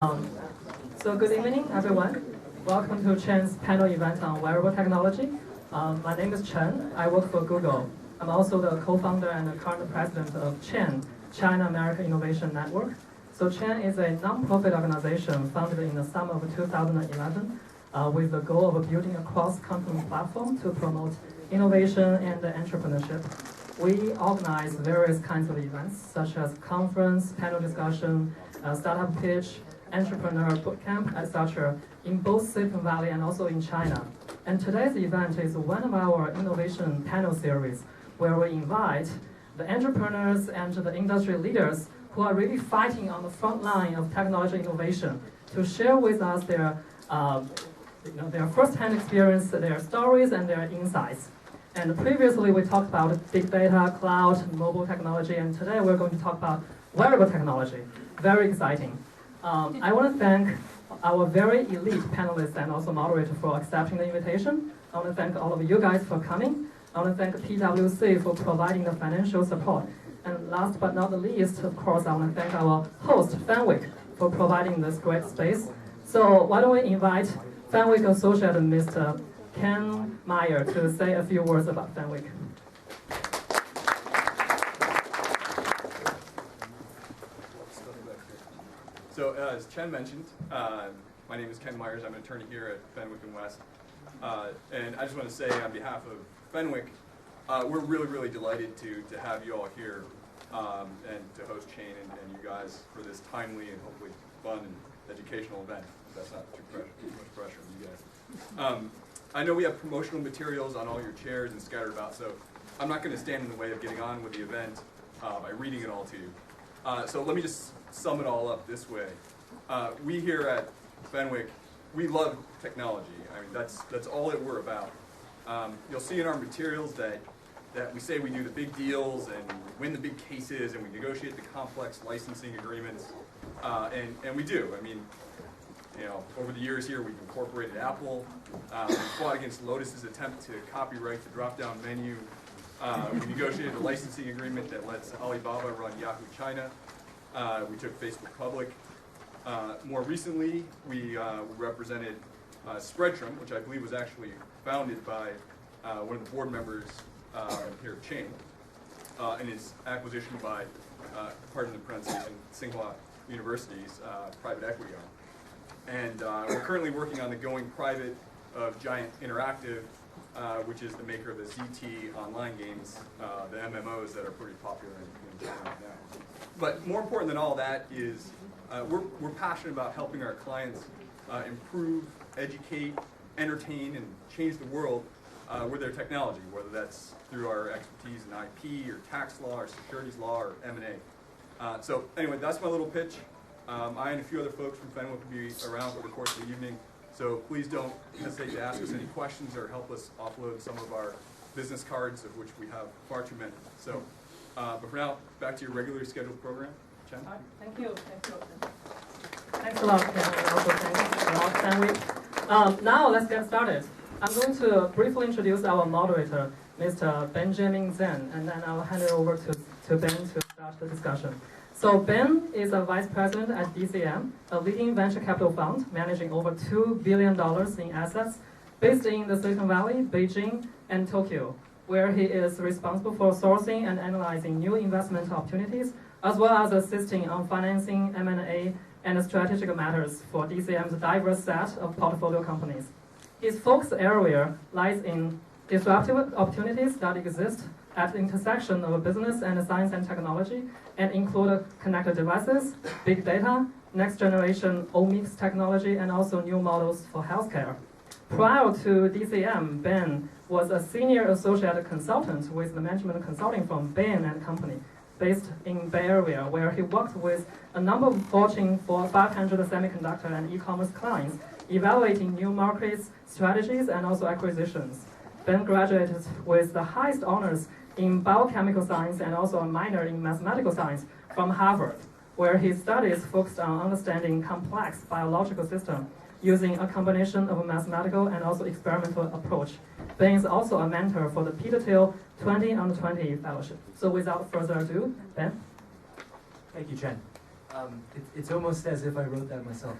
So good evening, everyone. Welcome to Chen's panel event on wearable technology. My name is Chen. I work for Google. I'm also the co-founder and the current president of Chen, China American Innovation Network. So Chen is a non-profit organization founded in the summer of 2011 with the goal of building a cross-continent platform to promote innovation and entrepreneurship. We organize various kinds of events, such as conference, panel discussion, startup pitch, entrepreneur bootcamp, etc., in both Silicon Valley and also in China. And today's event is one of our innovation panel series, where we invite the entrepreneurs and the industry leaders who are really fighting on the front line of technology innovation to share with us their first-hand experience, their stories, and their insights. And previously we talked about big data, cloud, mobile technology, and today we're going to talk about wearable technology. Very exciting. I want to thank our very elite panelists and also moderator for accepting the invitation. I want to thank all of you guys for coming. I want to thank PwC for providing the financial support. And last but not the least, of course, I want to thank our host, Fenwick, for providing this great space. So why don't we invite Fenwick Associate Mr. Ken Meyer to say a few words about Fenwick. So as Chen mentioned, my name is Ken Myers. I'm an attorney here at Fenwick & West. And I just want to say on behalf of Fenwick, we're really delighted to have you all here and to host Shane and you guys for this timely and hopefully fun and educational event. That's not too much pressure on you guys. I know we have promotional materials on all your chairs and scattered about, so I'm not going to stand in the way of getting on with the event by reading it all to you. So let me just sum it all up this way. We here at Fenwick, we love technology. I mean, that's all that we're about. You'll see in our materials that we say we do the big deals and we win the big cases and we negotiate the complex licensing agreements, and we do. I mean, you know, over the years here, we've incorporated Apple. We fought against Lotus's attempt to copyright the drop-down menu. We negotiated a licensing agreement that lets Alibaba run Yahoo China. We took Facebook public. More recently, we represented Spreadtrum, which I believe was actually founded by one of the board members here at Chain, and its acquisition by, pardon the pronunciation, Tsinghua University's private equity arm. And we're currently working on the going private of Giant Interactive, which is the maker of the ZT online games, the MMOs that are pretty popular in China right now. But more important than all that is we're passionate about helping our clients improve, educate, entertain, and change the world with their technology, whether that's through our expertise in IP or tax law or securities law or M&A. So anyway, that's my little pitch. I and a few other folks from Fenwick will be around for the course of the evening. So please don't hesitate to ask us any questions or help us offload some of our business cards, of which we have far too many. So, but for now, back to your regularly scheduled program. Chen? Thank you. Thanks a lot, Ken, and also thanks a lot, Fenwick. Now let's get started. I'm going to briefly introduce our moderator, Mr. Benjamin Zhang, and then I'll hand it over to Ben to start the discussion. So Ben is a vice president at DCM, a leading venture capital fund managing over $2 billion in assets, based in the Silicon Valley, Beijing, and Tokyo, where he is responsible for sourcing and analyzing new investment opportunities, as well as assisting on financing, M&A, and strategic matters for DCM's diverse set of portfolio companies. His focus area lies in disruptive opportunities that exist at the intersection of business and science and technology, and include connected devices, big data, next generation omics technology, and also new models for healthcare. Prior to DCM, Ben was a senior associate consultant with the management consulting firm Bain & Company, based in Bay Area, where he worked with a number of Fortune 500 semiconductor and e-commerce clients, evaluating new markets, strategies, and also acquisitions. Ben graduated with the highest honors in biochemical science and also a minor in mathematical science from Harvard, where his studies focused on understanding complex biological systems using a combination of a mathematical and also experimental approach. Ben is also a mentor for the Peter Thiel 20 on 20 Fellowship. So without further ado, Ben. Thank you, Chen. It's almost as if I wrote that myself.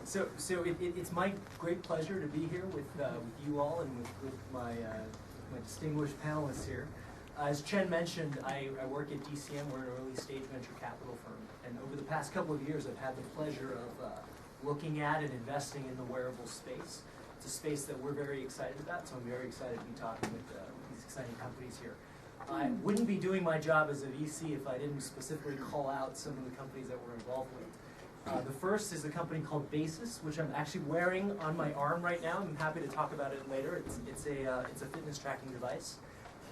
It's my great pleasure to be here with you all and with my distinguished panelists here. As Chen mentioned, I work at DCM. We're an early stage venture capital firm. And over the past couple of years, I've had the pleasure of looking at and investing in the wearable space. It's a space that we're very excited about, so I'm very excited to be talking with these exciting companies here. I wouldn't be doing my job as a VC if I didn't specifically call out some of the companies that we're involved with. The first is a company called Basis, which I'm actually wearing on my arm right now. I'm happy to talk about it later. It's a fitness tracking device.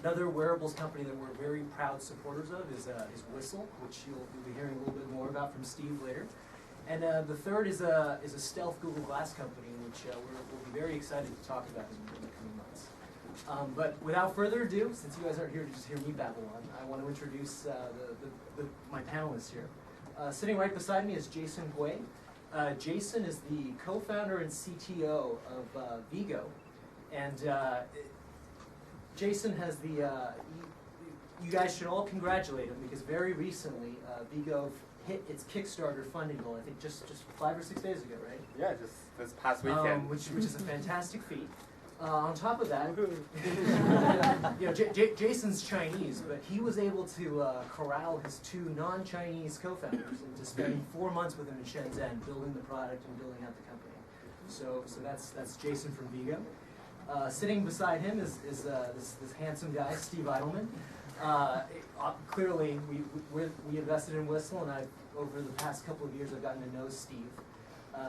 Another wearables company that we're very proud supporters of is Whistle, which you'll be hearing a little bit more about from Steve later. And the third is a stealth Google Glass company, which we'll be very excited to talk about in the coming months. But without further ado, since you guys aren't here to just hear me babble on, I want to introduce my panelists here. Sitting right beside me is Jason Gui. Jason is the co-founder and CTO of Vigo. And Jason has the, you guys should all congratulate him because very recently Vigo hit its Kickstarter funding goal, I think just 5 or 6 days ago, right? Yeah, just this past weekend. Which is a fantastic feat. On top of that, you know, Jason's Chinese, but he was able to corral his 2 non-Chinese co-founders into spending 4 months with him in Shenzhen, building the product and building out the company. So that's Jason from Vigo. Sitting beside him is this handsome guy, Steve Eidelman. Clearly, we invested in Whistle, and over the past couple of years, I've gotten to know Steve.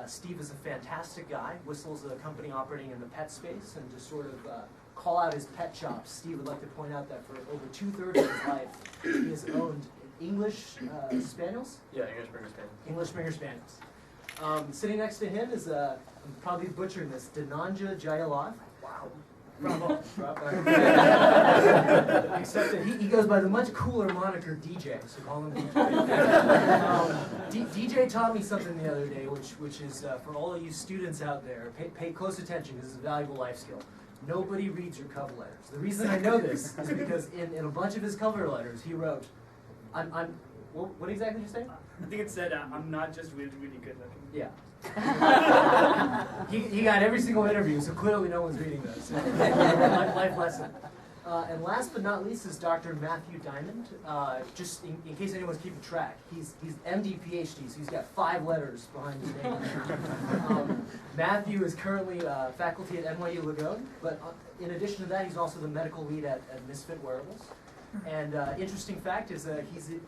Steve is a fantastic guy. Whistle's a company operating in the pet space, and to sort of call out his pet chops, Steve would like to point out that for over 2/3 of his life, he has owned English Spaniels? Yeah, English Springer Spaniel. English Springer Spaniels. Sitting next to him is, I'm probably butchering this, Dhananjay Jayaloth. Wow. Bravo. Except that he goes by the much cooler moniker DJ, so call him DJ. DJ taught me something the other day, which is for all of you students out there, pay close attention because it's a valuable life skill. Nobody reads your cover letters. The reason I know this is because in a bunch of his cover letters, he wrote, what exactly did you say? I think it said, I'm not just really, really good looking. Yeah. he got every single interview, so clearly no one's reading those. Life lesson. And last but not least is Dr. Matthew Diamond. Just in case anyone's keeping track, he's MD, PhD, so he's got 5 letters behind his name. Matthew is currently faculty at NYU Langone, but in addition to that, he's also the medical lead at Misfit Wearables. And interesting fact is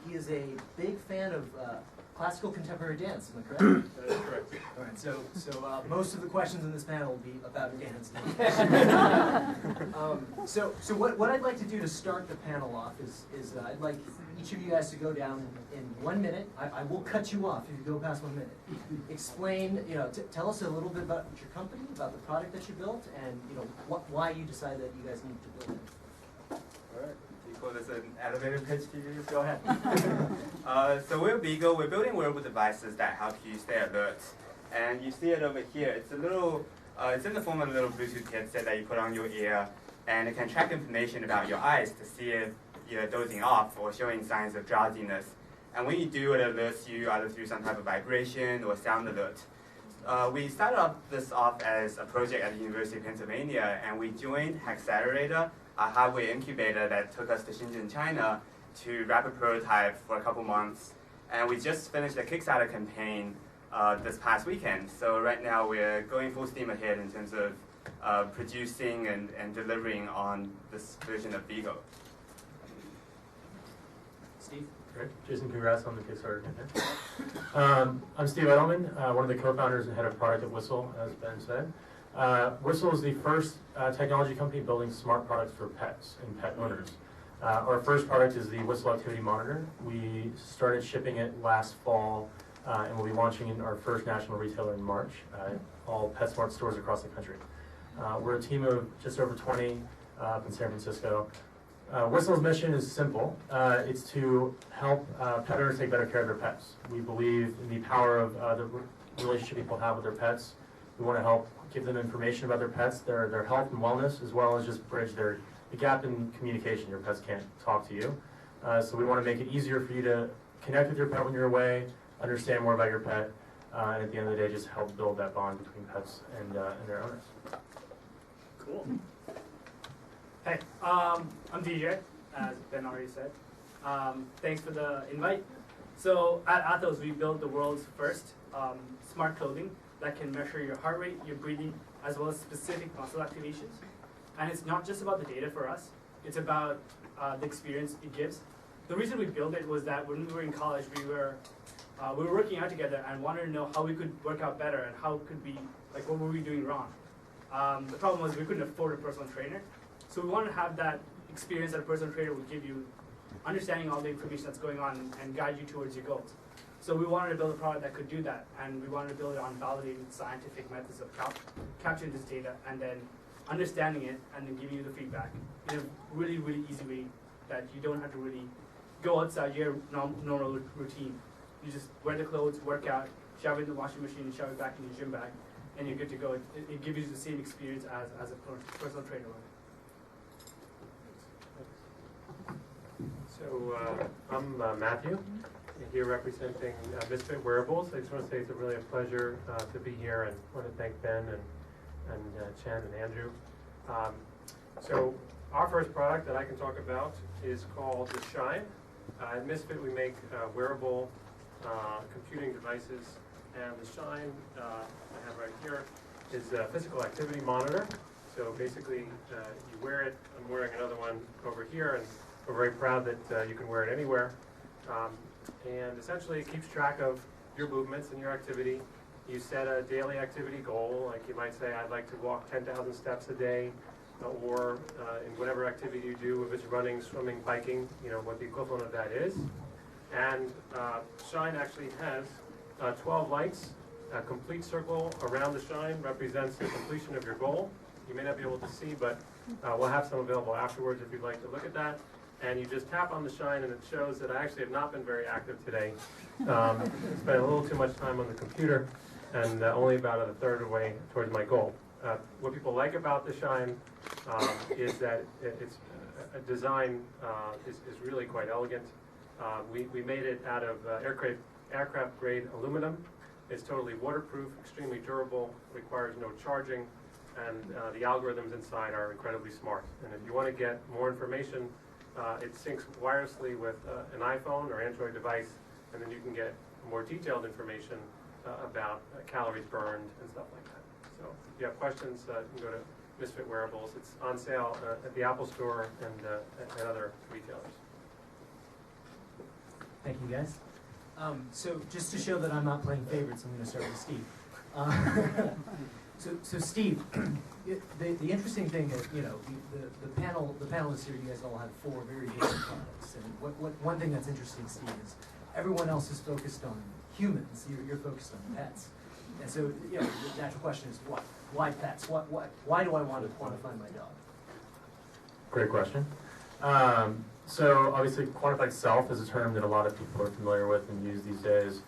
he is a big fan of classical contemporary dance. Am I correct? That is correct. All right. So most of the questions in this panel will be about dance. So what I'd like to do to start the panel off is I'd like each of you guys to go down in 1 minute. I will cut you off if you go past 1 minute. Explain, tell us a little bit about your company, about the product that you built, and why you decided that you guys needed to build it. All right. Do you call this an elevator pitch to you? Go ahead. So we're Vigo. We're building wearable devices that help you stay alert. And you see it over here. It's a little, it's in the form of a little Bluetooth headset that you put on your ear, and it can track information about your eyes to see if you're dozing off or showing signs of drowsiness. And when you do, it alerts you either through some type of vibration or sound alert. We started this off as a project at the University of Pennsylvania, and we joined Accelerator, a hardware incubator that took us to Shenzhen, China, to wrap a prototype for a couple months. And we just finished a Kickstarter campaign this past weekend. So right now we're going full steam ahead in terms of producing and delivering on this version of Vigo. Steve? Great. Jason, congrats on the Kickstarter campaign. I'm Steve Edelman, one of the co-founders and head of product at Whistle, as Ben said. Whistle is the first technology company building smart products for pets and pet owners. Our first product is the Whistle Activity Monitor. We started shipping it last fall, and we'll be launching in our first national retailer in March, all PetSmart stores across the country. We're a team of just over 20 up in San Francisco. Whistle's mission is simple. It's to help pet owners take better care of their pets. We believe in the power of the relationship people have with their pets. We want to help give them information about their pets, their health and wellness, as well as just bridge the gap in communication. Your pets can't talk to you. So we want to make it easier for you to connect with your pet when you're away, understand more about your pet, and at the end of the day, just help build that bond between pets and their owners. Cool. Hey, I'm DJ, as Ben already said. Thanks for the invite. So at Athos, we built the world's first smart clothing that can measure your heart rate, your breathing, as well as specific muscle activations. And it's not just about the data for us, it's about the experience it gives. The reason we built it was that when we were in college, we were working out together and wanted to know how we could work out better and how could we, like, what were we doing wrong. The problem was we couldn't afford a personal trainer. So we wanted to have that experience that a personal trainer would give you, understanding all the information that's going on and guide you towards your goals. So we wanted to build a product that could do that, and we wanted to build it on validated scientific methods of capturing this data and then understanding it and then giving you the feedback in a really, really easy way that you don't have to really go outside your normal routine. You just wear the clothes, work out, shove it in the washing machine, shove it back in your gym bag, and you're good to go. It gives you the same experience as a personal trainer would. So I'm Matthew, here representing Misfit Wearables. I just want to say it's really a pleasure to be here, and I want to thank Ben and Chen and Andrew. So our first product that I can talk about is called the Shine. At Misfit we make wearable computing devices, and the Shine I have right here is a physical activity monitor. So basically you wear it. I'm wearing another one over here, and we're very proud that you can wear it anywhere. And essentially it keeps track of your movements and your activity. You set a daily activity goal, like you might say, I'd like to walk 10,000 steps a day, or in whatever activity you do, if it's running, swimming, biking, you know, what the equivalent of that is. And Shine actually has 12 lights. A complete circle around the Shine represents the completion of your goal. You may not be able to see, but we'll have some available afterwards if you'd like to look at that. And you just tap on the Shine and it shows that I actually have not been very active today. Spent a little too much time on the computer and only about a third of the way towards my goal. What people like about the Shine is that its design is really quite elegant. We made it out of aircraft grade aluminum. It's totally waterproof, extremely durable, requires no charging, and the algorithms inside are incredibly smart. And if you want to get more information, it syncs wirelessly with an iPhone or Android device, and then you can get more detailed information about calories burned and stuff like that. So if you have questions, you can go to Misfit Wearables. It's on sale at the Apple Store and at other retailers. Thank you, guys. So just to show that I'm not playing favorites, I'm going to start with Steve. So Steve, the interesting thing is, you know, the panelists here, you guys all have 4 very different products. And one thing that's interesting, Steve, is everyone else is focused on humans. You're focused on pets. And so, you know, the natural question is, why pets? Why do I want to quantify my dog? Great question. So obviously quantified self is a term that a lot of people are familiar with and use these days.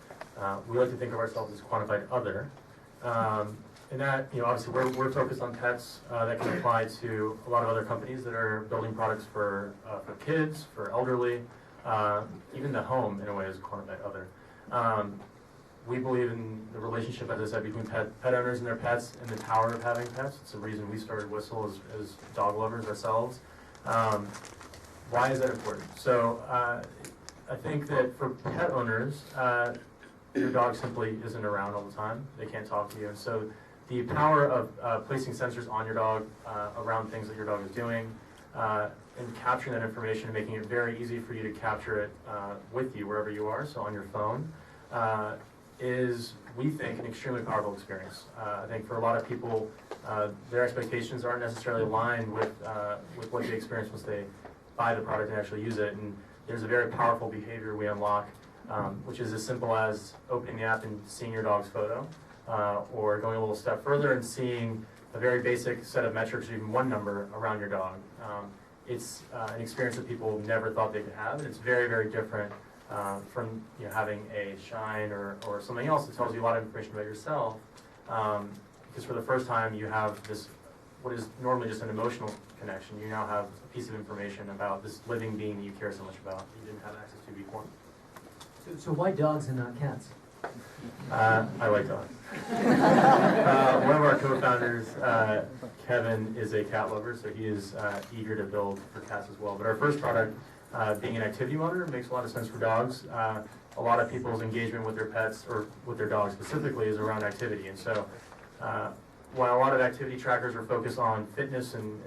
We like to think of ourselves as quantified other. And that, you know, obviously we're focused on pets. That can apply to a lot of other companies that are building products for kids, for elderly, even the home in a way is quantified other. We believe in the relationship, as I said, between pet owners and their pets and the power of having pets. It's the reason we started Whistle as dog lovers ourselves. Why is that important? So I think that for pet owners, your dog simply isn't around all the time. They can't talk to you. And so the power of placing sensors on your dog around things that your dog is doing and capturing that information and making it very easy for you to capture it with you wherever you are, so on your phone, is, we think, an extremely powerful experience. I think for a lot of people, their expectations aren't necessarily aligned with what they experience once they buy the product and actually use it. And there's a very powerful behavior we unlock, which is as simple as opening the app and seeing your dog's photo, or going a little step further and seeing a very basic set of metrics, or even one number around your dog. It's an experience that people never thought they could have, and it's very, very different from having a Shine or something else that tells you a lot of information about yourself, because for the first time you have this what is normally just an emotional connection. You now have a piece of information about this living being that you care so much about that you didn't have access to before. So why dogs and not cats? I like dogs. One of our co-founders, Kevin, is a cat lover, so he is eager to build for cats as well. But our first product, being an activity monitor, makes a lot of sense for dogs. A lot of people's engagement with their pets, or with their dogs specifically, is around activity. And so while a lot of activity trackers are focused on fitness and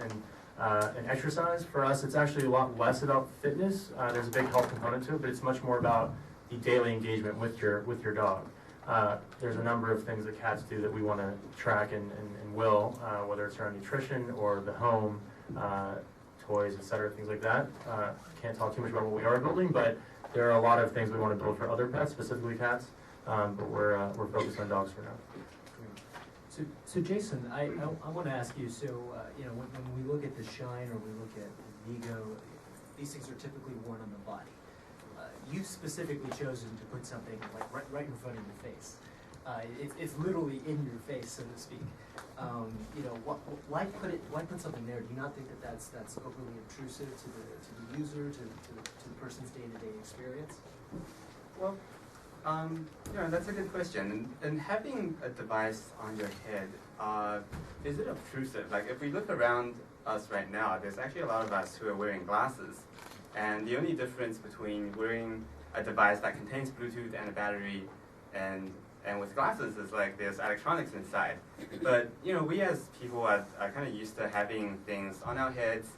exercise, for us it's actually a lot less about fitness. There's a big health component to it, but it's much more about the daily engagement with your dog. There's a number of things that cats do that we want to track and will, whether it's around nutrition or the home, toys, etc., things like that. Can't talk too much about what we are building, but there are a lot of things we want to build for other pets, specifically cats, but we're focused on dogs for now. So Jason, I want to ask you, so when we look at the Shine or we look at the Vigo, these things are typically worn on the body. You've specifically chosen to put something like right in front of your face. It's literally in your face, so to speak. Why put something there? Do you not think that that's overly intrusive to the user, to the person's day-to-day experience? Well, that's a good question. And having a device on your head, is it obtrusive? Like, if we look around us right now, there's actually a lot of us who are wearing glasses. And the only difference between wearing a device that contains Bluetooth and a battery and with glasses is like there's electronics inside. But we as people are kind of used to having things on our heads.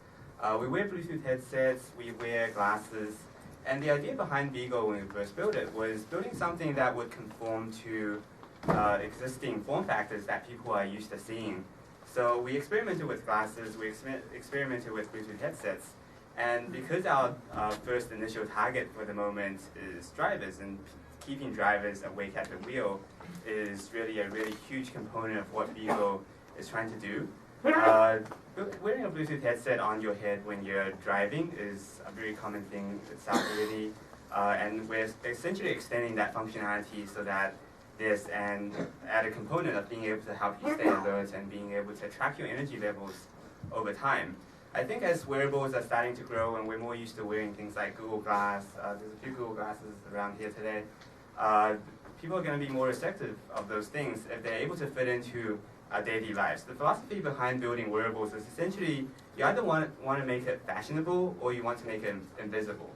We wear Bluetooth headsets, we wear glasses, and the idea behind Vigo when we first built it was building something that would conform to existing form factors that people are used to seeing. So we experimented with glasses, we experimented with Bluetooth headsets, and because our first initial target for the moment is drivers, and keeping drivers awake at the wheel is really a really huge component of what Vigo is trying to do. Wearing a Bluetooth headset on your head when you're driving is a very common thing with South City, and we're essentially extending that functionality so that there's an added component of being able to help you stay alert and being able to track your energy levels over time. I think as wearables are starting to grow and we're more used to wearing things like Google Glass, there's a few Google Glasses around here today, people are going to be more receptive of those things if they're able to fit into our daily lives. The philosophy behind building wearables is essentially you either want to make it fashionable or you want to make it invisible.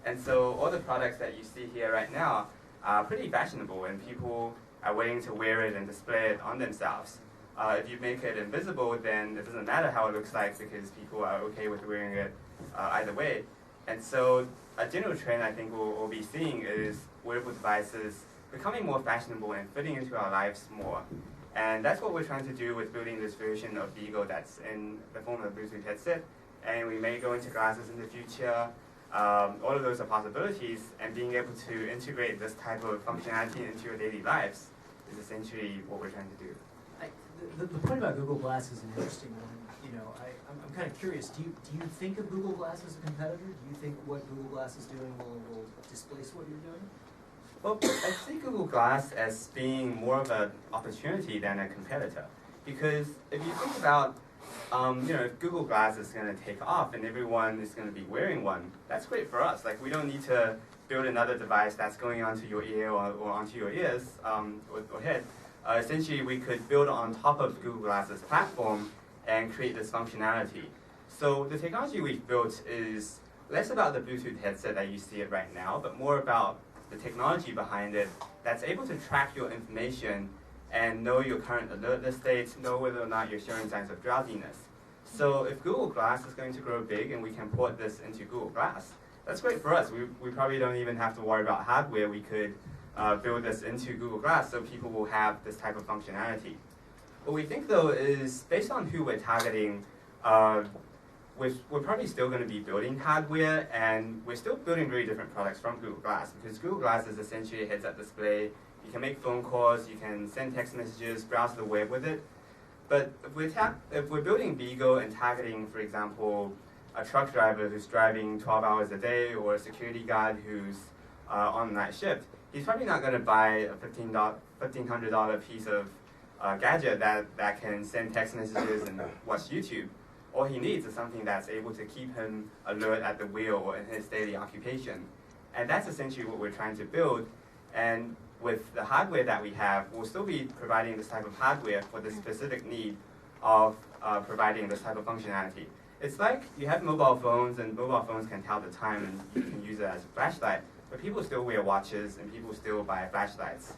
And so all the products that you see here right now are pretty fashionable and people are waiting to wear it and display it on themselves. If you make it invisible, then it doesn't matter how it looks like because people are okay with wearing it either way. And so a general trend I think we'll be seeing is wearable devices becoming more fashionable and fitting into our lives more. And that's what we're trying to do with building this version of Vigo that's in the form of a Bluetooth headset. And we may go into glasses in the future. All of those are possibilities, and being able to integrate this type of functionality into your daily lives is essentially what we're trying to do. The point about Google Glass is an interesting one. I'm kind of curious. Do you think of Google Glass as a competitor? Do you think what Google Glass is doing will displace what you're doing? Well, I see Google Glass as being more of an opportunity than a competitor. Because if you think about, if Google Glass is going to take off and everyone is going to be wearing one, that's great for us. Like, we don't need to build another device that's going onto your ear or onto your ears or head. Essentially, we could build on top of Google Glass's platform and create this functionality. So the technology we've built is less about the Bluetooth headset that you see it right now, but more about the technology behind it that's able to track your information and know your current alertness state, know whether or not you're showing signs of drowsiness. So if Google Glass is going to grow big and we can port this into Google Glass, that's great for us. We probably don't even have to worry about hardware. We could build this into Google Glass so people will have this type of functionality. What we think though is, based on who we're targeting, we're probably still going to be building hardware, and we're still building very different products from Google Glass, because Google Glass is essentially a heads-up display. You can make phone calls, you can send text messages, browse the web with it. But if we're building Vigo and targeting, for example, a truck driver who's driving 12 hours a day, or a security guard who's on night shift, he's probably not going to buy a $1,500 piece of gadget that can send text messages and watch YouTube. All he needs is something that's able to keep him alert at the wheel in his daily occupation. And that's essentially what we're trying to build. And with the hardware that we have, we'll still be providing this type of hardware for the specific need of providing this type of functionality. It's like you have mobile phones, and mobile phones can tell the time, and you can use it as a flashlight, but people still wear watches, and people still buy flashlights.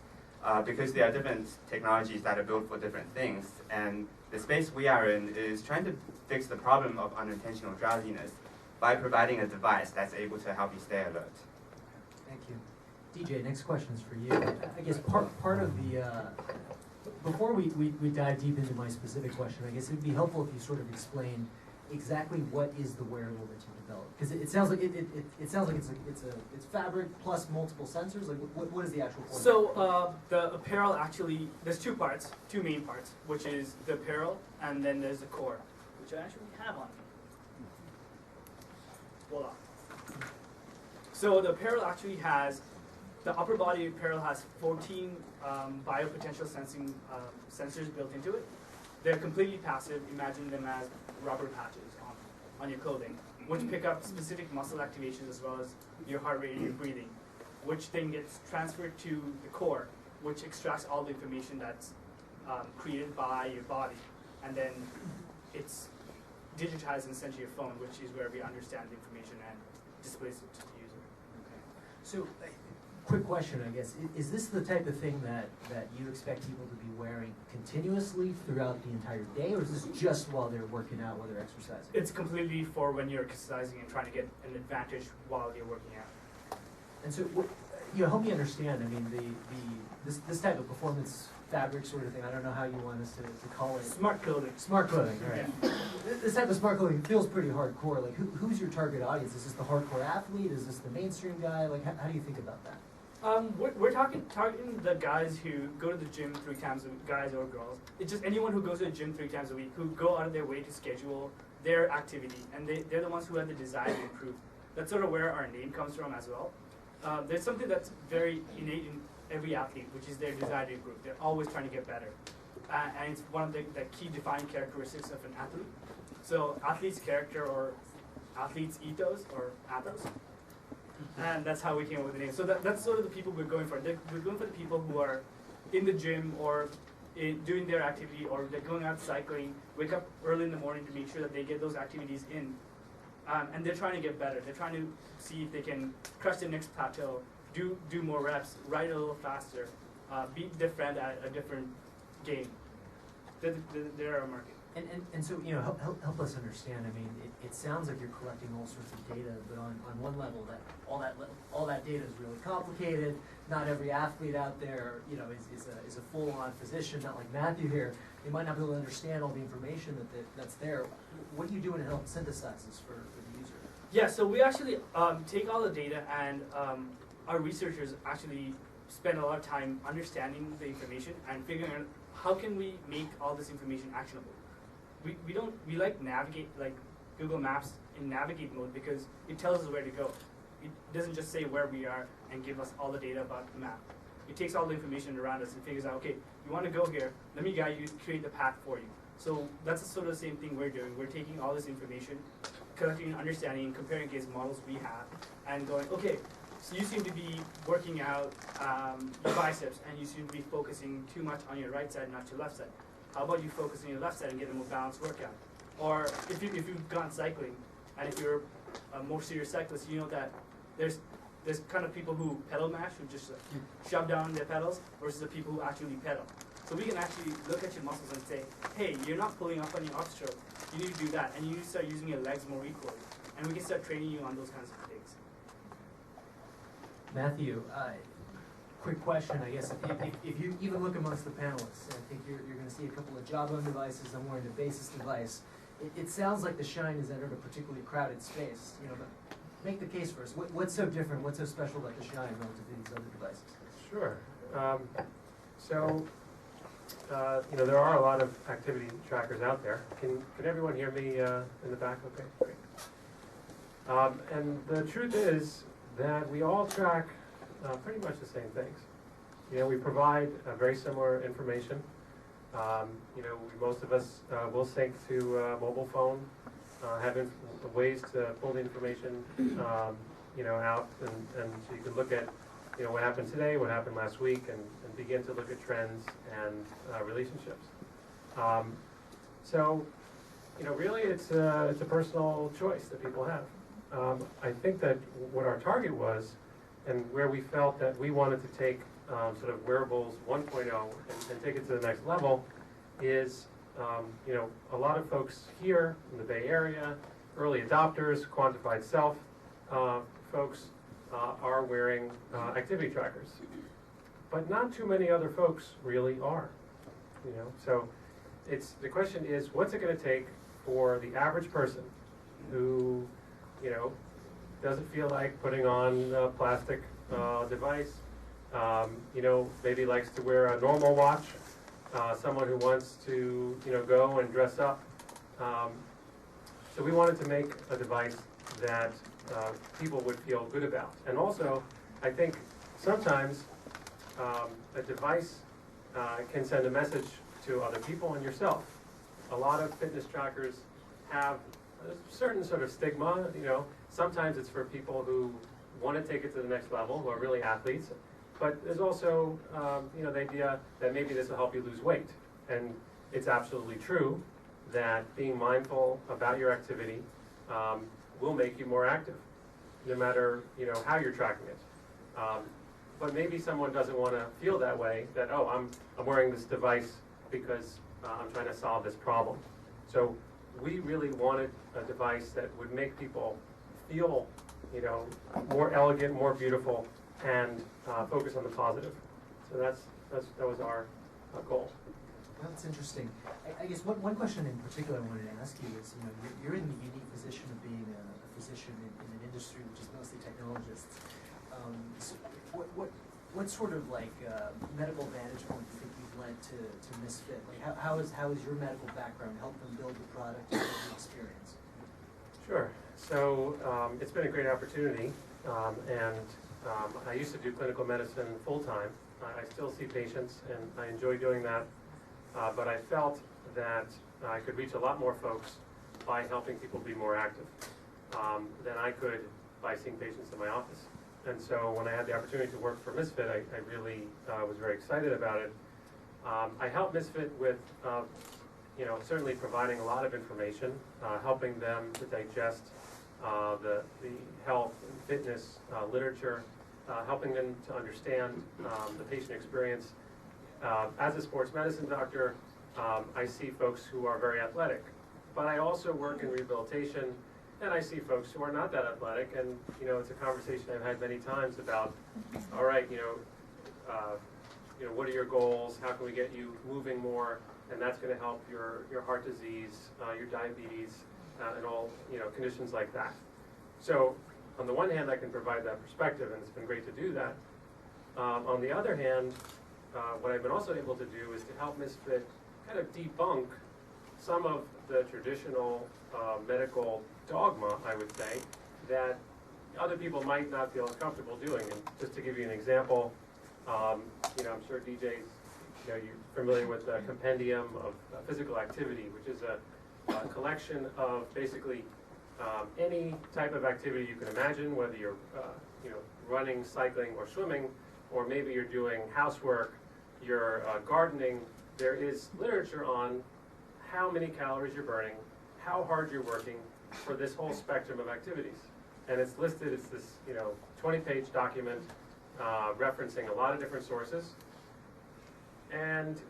Because there are different technologies that are built for different things, and the space we are in is trying to fix the problem of unintentional drowsiness by providing a device that's able to help you stay alert. Thank you. DJ, next question is for you. I guess part of the, before we dive deep into my specific question, I guess it'd be helpful if you sort of explain exactly what is the wearable that you developed, because it sounds like it sounds like it's fabric plus multiple sensors. Like what is the actual point? So the apparel actually, there's two main parts, which is the apparel and then there's the core, which I actually have on me. Voila. So the apparel actually has, the upper body apparel has 14 biopotential sensing sensors built into it. They're completely passive. Imagine them as rubber patches on your clothing, which pick up specific muscle activations as well as your heart rate and your breathing, which then gets transferred to the core, which extracts all the information that's created by your body, and then it's digitized and sent to your phone, which is where we understand the information and displays it to the user. Okay. So, quick question, I guess. Is this the type of thing that you expect people to be wearing continuously throughout the entire day, or is this just while they're working out, while they're exercising? It's completely for when you're exercising and trying to get an advantage while you're working out. And so, help me understand. I mean, this type of performance fabric sort of thing. I don't know how you want us to call it. Smart clothing. Smart clothing, right? Yeah. This type of smart clothing feels pretty hardcore. Like, who's your target audience? Is this the hardcore athlete? Is this the mainstream guy? Like, how do you think about that? We're targeting the guys who go to the gym 3 times a week, guys or girls. It's just anyone who goes to the gym 3 times a week, who go out of their way to schedule their activity, and they're the ones who have the desire to improve. That's sort of where our name comes from as well. There's something that's very innate in every athlete, which is their desire to improve. They're always trying to get better. And it's one of the key defining characteristics of an athlete. So athlete's character, or athlete's ethos, or athos. And that's how we came up with the name. So that's sort of the people we're going for. We're going for the people who are in the gym or doing their activity, or they're going out cycling, wake up early in the morning to make sure that they get those activities in. And they're trying to get better. They're trying to see if they can crush their next plateau, do more reps, ride a little faster, beat their friend at a different game. They're our market. And so, help us understand. I mean, it sounds like you're collecting all sorts of data, but on one level, all that data is really complicated. Not every athlete out there, is a full-on physician. Not like Matthew here. They might not be able to understand all the information that's there. What are you doing to help synthesize this for the user? Yeah, so we actually take all the data, and our researchers actually spend a lot of time understanding the information and figuring out how can we make all this information actionable. We like navigate, like Google Maps in navigate mode, because it tells us where to go. It doesn't just say where we are and give us all the data about the map. It takes all the information around us and figures out, okay, you want to go here, let me guide you, create the path for you. So that's sort of the same thing we're doing. We're taking all this information, collecting and understanding, and comparing against models we have, and going, okay, so you seem to be working out your biceps, and you seem to be focusing too much on your right side, not your left side. How about you focus on your left side and get a more balanced workout? Or if you've gone cycling, and if you're a more serious cyclist, you know that there's kind of people who pedal mash, who just shove down their pedals, versus the people who actually pedal. So we can actually look at your muscles and say, hey, you're not pulling up on your upstroke. You need to do that, and you need to start using your legs more equally. And we can start training you on those kinds of things. Matthew, quick question, I guess. If you even look amongst the panelists, I think you're going to see a couple of Jawbone devices. I'm wearing the Basis device. It sounds like the Shine has entered a particularly crowded space. But make the case for us. What's so different? What's so special about the Shine relative to these other devices? Sure. There are a lot of activity trackers out there. Can everyone hear me in the back? Okay, great. And the truth is that we all track pretty much the same things. We provide very similar information. Most of us will sync to mobile phone, have ways to pull the information, out, and so you can look at, what happened today, what happened last week, and begin to look at trends and relationships. Really, it's a personal choice that people have. I think that what our target was, and where we felt that we wanted to take sort of wearables 1.0 and take it to the next level, is a lot of folks here in the Bay Area, early adopters, quantified self folks are wearing activity trackers, but not too many other folks really are. So the question is, what's it going to take for the average person who doesn't feel like putting on a plastic device, maybe likes to wear a normal watch, someone who wants to go and dress up. So we wanted to make a device that people would feel good about. And also, I think sometimes a device can send a message to other people and yourself. A lot of fitness trackers have a certain sort of stigma. Sometimes it's for people who want to take it to the next level, who are really athletes. But there's also, the idea that maybe this will help you lose weight. And it's absolutely true that being mindful about your activity will make you more active, no matter how you're tracking it. But maybe someone doesn't want to feel that way, that, oh, I'm wearing this device because I'm trying to solve this problem. So we really wanted a device that would make people feel, more elegant, more beautiful, and focus on the positive. So that was our goal. Well, that's interesting. I guess one question in particular I wanted to ask you is, you're in the unique position of being a physician in an industry which is mostly technologists. So what sort of medical vantage point do you think you've lent to Misfit? How has your medical background helped them build the product and build the experience? Sure. So it's been a great opportunity, and I used to do clinical medicine full-time. I still see patients, and I enjoy doing that, but I felt that I could reach a lot more folks by helping people be more active than I could by seeing patients in my office. And so when I had the opportunity to work for Misfit, I really was very excited about it. I helped Misfit with certainly providing a lot of information, helping them to digest the health and fitness literature, helping them to understand the patient experience. As a sports medicine doctor, I see folks who are very athletic, but I also work in rehabilitation, and I see folks who are not that athletic, and it's a conversation I've had many times about, all right, what are your goals? How can we get you moving more? And that's going to help your heart disease, your diabetes, and all conditions like that. So on the one hand, I can provide that perspective, and it's been great to do that. On the other hand, what I've been also able to do is to help Misfit kind of debunk some of the traditional medical dogma, I would say, that other people might not feel as comfortable doing. And just to give you an example, I'm sure DJ's, you're familiar with the Compendium of Physical Activity, which is a collection of basically any type of activity you can imagine, whether you're running, cycling, or swimming, or maybe you're doing housework, you're gardening. There is literature on how many calories you're burning, how hard you're working for this whole spectrum of activities. And it's listed, it's this 20-page document referencing a lot of different sources. And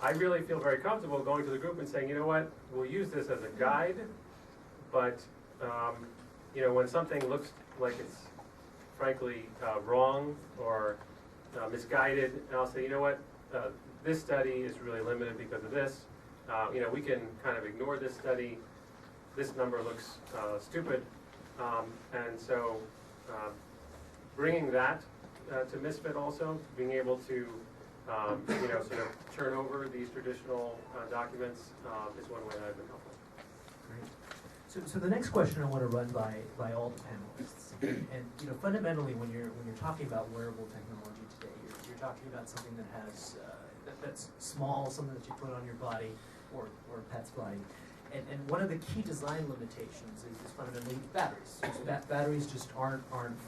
I really feel very comfortable going to the group and saying, you know what, we'll use this as a guide, but when something looks like it's frankly wrong or misguided, and I'll say, you know what, this study is really limited because of this. We can kind of ignore this study. This number looks stupid. And so bringing that to Misfit also, being able to sort of turn over these traditional documents is one way that I've been helpful. Great. So the next question I want to run by all the panelists, and fundamentally when you're talking about wearable technology today, you're talking about something that has that's small, something that you put on your body or a pet's body. And one of the key design limitations is fundamentally batteries. So batteries just aren't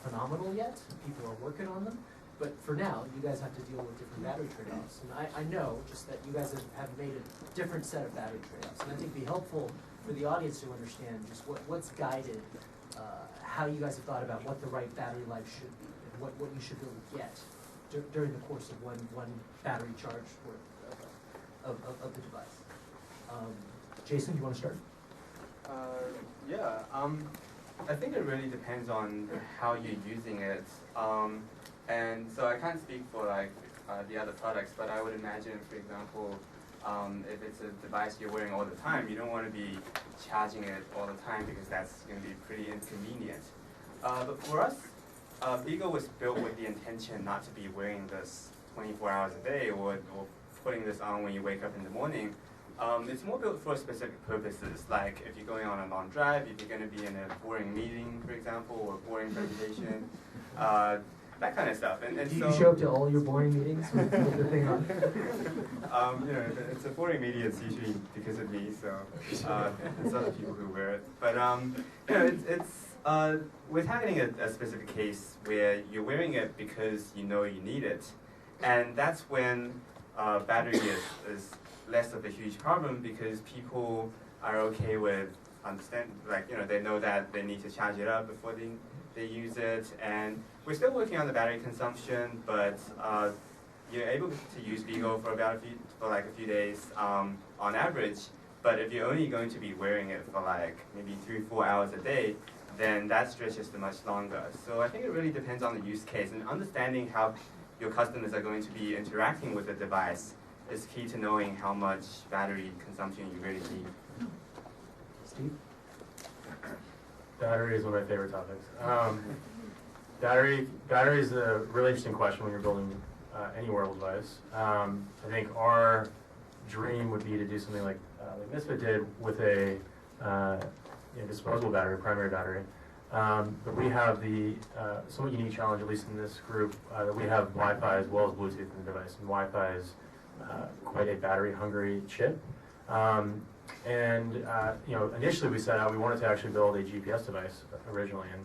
phenomenal yet. People are working on them. But for now, you guys have to deal with different battery trade-offs. And I know just that you guys have made a different set of battery trade-offs. And I think it'd be helpful for the audience to understand just what's guided how you guys have thought about what the right battery life should be and what you should be able to get during the course of one battery charge worth of the device. Jason, do you want to start? Yeah, I think it really depends on how you're using it. And so I can't speak for like the other products, but I would imagine, for example, if it's a device you're wearing all the time, you don't want to be charging it all the time because that's going to be pretty inconvenient. But for us, Beagle was built with the intention not to be wearing this 24 hours a day or putting this on when you wake up in the morning. It's more built for specific purposes, like if you're going on a long drive, if you're going to be in a boring meeting, for example, or a boring presentation, that kind of stuff. And Do so, you show up to all your boring meetings with the thing on? you know, if it's a boring media, it's usually because of me, so it's other people who wear it. But you know, it's with having a specific case where you're wearing it because you know you need it, and that's when battery is less of a huge problem because people are okay with they know that they need to charge it up before they use it, and we're still working on the battery consumption, but you're able to use Beagle for like a few days on average. But if you're only going to be wearing it for like maybe 3-4 hours a day, then that stretches to much longer. So I think it really depends on the use case, and understanding how your customers are going to be interacting with the device is key to knowing how much battery consumption you really need. Steve? Battery is one of my favorite topics. Battery is a really interesting question when you're building any wearable device. I think our dream would be to do something like Misfit did with a disposable battery, primary battery. But we have the somewhat unique challenge, at least in this group, that we have Wi-Fi as well as Bluetooth in the device, and Wi-Fi is quite a battery-hungry chip. Initially we set out, we wanted to actually build a GPS device originally, and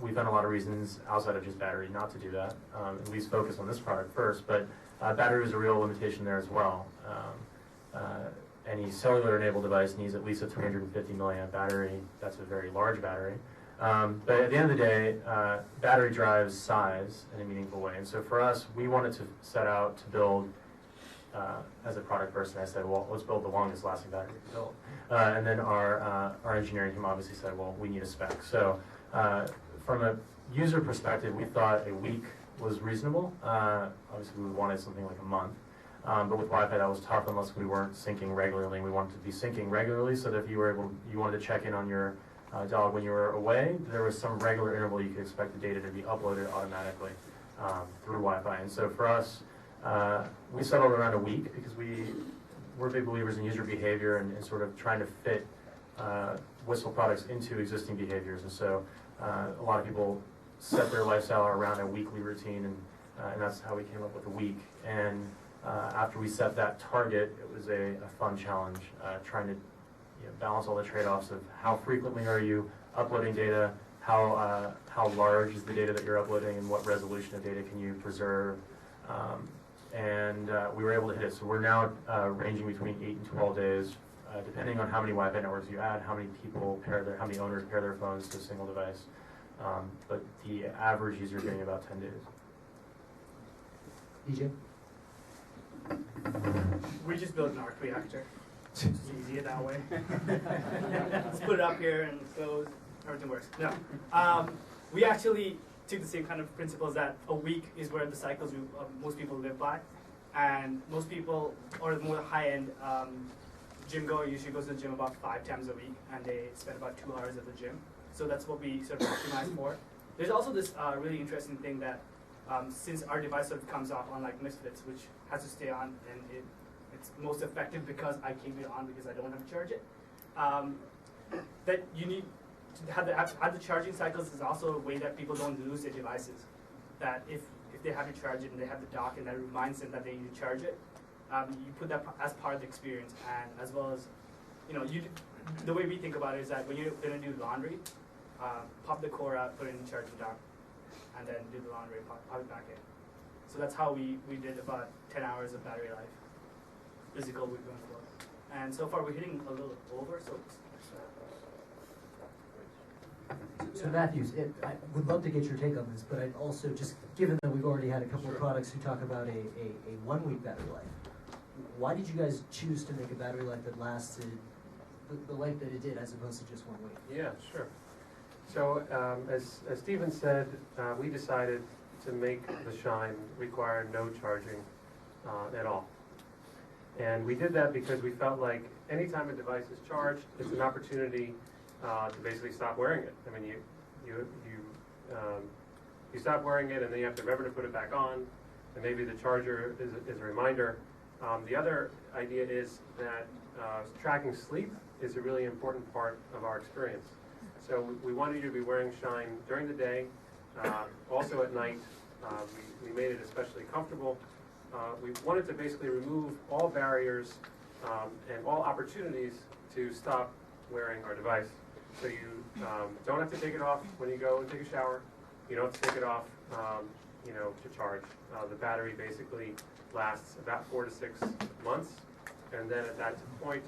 we found a lot of reasons outside of just battery not to do that, at least focus on this product first, but battery was a real limitation there as well. Any cellular-enabled device needs at least a 350 milliamp battery. That's a very large battery. But at the end of the day, battery drives size in a meaningful way. And so for us, we wanted to set out to build, as a product person, I said, well, let's build the longest lasting battery we can build. And then our engineering team obviously said, well, we need a spec. So from a user perspective, we thought a week was reasonable. Obviously, we wanted something like a month. But with Wi-Fi, that was tough unless we weren't syncing regularly. We wanted to be syncing regularly so that if you wanted to check in on your dog when you were away, there was some regular interval you could expect the data to be uploaded automatically through Wi-Fi. And so for us, we settled around a week because we're big believers in user behavior and sort of trying to fit Whistle products into existing behaviors. And so a lot of people set their lifestyle around a weekly routine, and that's how we came up with a week. And after we set that target, it was a fun challenge, trying to balance all the trade-offs of how frequently are you uploading data, how large is the data that you're uploading, and what resolution of data can you preserve. And we were able to hit it. So we're now ranging between 8 and 12 days, depending on how many Wi-Fi networks you add, how many owners pair their phones to a single device. But the average user is getting about 10 days. DJ? We just built an arc reactor. It's easier that way. Let's put it up here and it goes, everything works. No. We actually took the same kind of principles that a week is where the cycles most people live by. And most people, or the more high-end gym goer, usually goes to the gym about 5 times a week, and they spend about 2 hours at the gym. So that's what we sort of optimize for. There's also this really interesting thing that since our device sort of comes off unlike Misfits, which has to stay on, and it's most effective because I keep it on because I don't have to charge it, that you need to have the charging cycles is also a way that people don't lose their devices. that if they have to charge it and they have the dock and that reminds them that they need to charge it, you put that as part of the experience, and as well as, the way we think about it is that when you're gonna do laundry, pop the core out, put it in the charging dock, and then do the laundry, pop it back in. So that's how we did about 10 hours of battery life, physical we're going for. And so far we're hitting a little over, so So Matthews, I would love to get your take on this, but I'd also, just given that we've already had a couple of products who talk about a 1 week battery life, why did you guys choose to make a battery life that lasted the length that it did as opposed to just 1 week? Yeah, sure. So as Stephen said, we decided to make the Shine require no charging at all. And we did that because we felt like anytime a device is charged, it's an opportunity to basically stop wearing it. I mean, you stop wearing it, and then you have to remember to put it back on, and maybe the charger is a reminder. The other idea is that tracking sleep is a really important part of our experience. So we wanted you to be wearing Shine during the day, also at night. We made it especially comfortable. We wanted to basically remove all barriers and all opportunities to stop wearing our device. So you don't have to take it off when you go and take a shower. You don't have to take it off, to charge. The battery basically lasts about 4 to 6 months, and then at that point,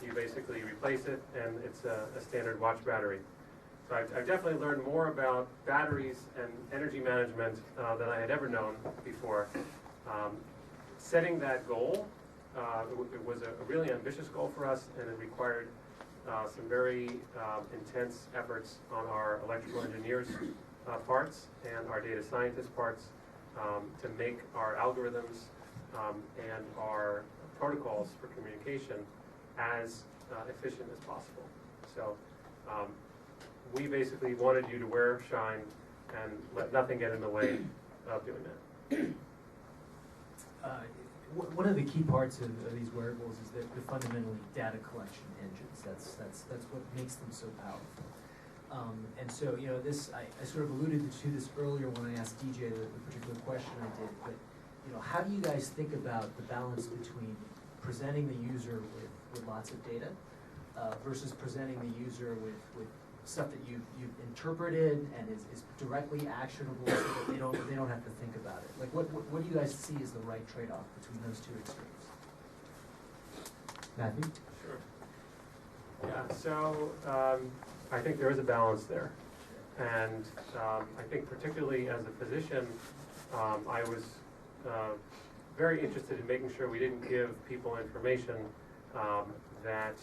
you basically replace it, and it's a standard watch battery. So I've definitely learned more about batteries and energy management than I had ever known before. Setting that goal, it was a really ambitious goal for us, and it required some very intense efforts on our electrical engineers' parts and our data scientists' parts to make our algorithms and our protocols for communication as efficient as possible. So we basically wanted you to wear Shine and let nothing get in the way of doing that. One of the key parts of these wearables is that they're fundamentally data collection engines. That's what makes them so powerful. And so, this, I sort of alluded to this earlier when I asked DJ the particular question I did, but, how do you guys think about the balance between presenting the user with lots of data versus presenting the user with stuff that you've interpreted and is directly actionable so that they don't have to think about it? Like, what do you guys see as the right trade-off between those two extremes? Matthew? Sure. Yeah, so I think there is a balance there. And I think particularly as a physician, I was very interested in making sure we didn't give people information that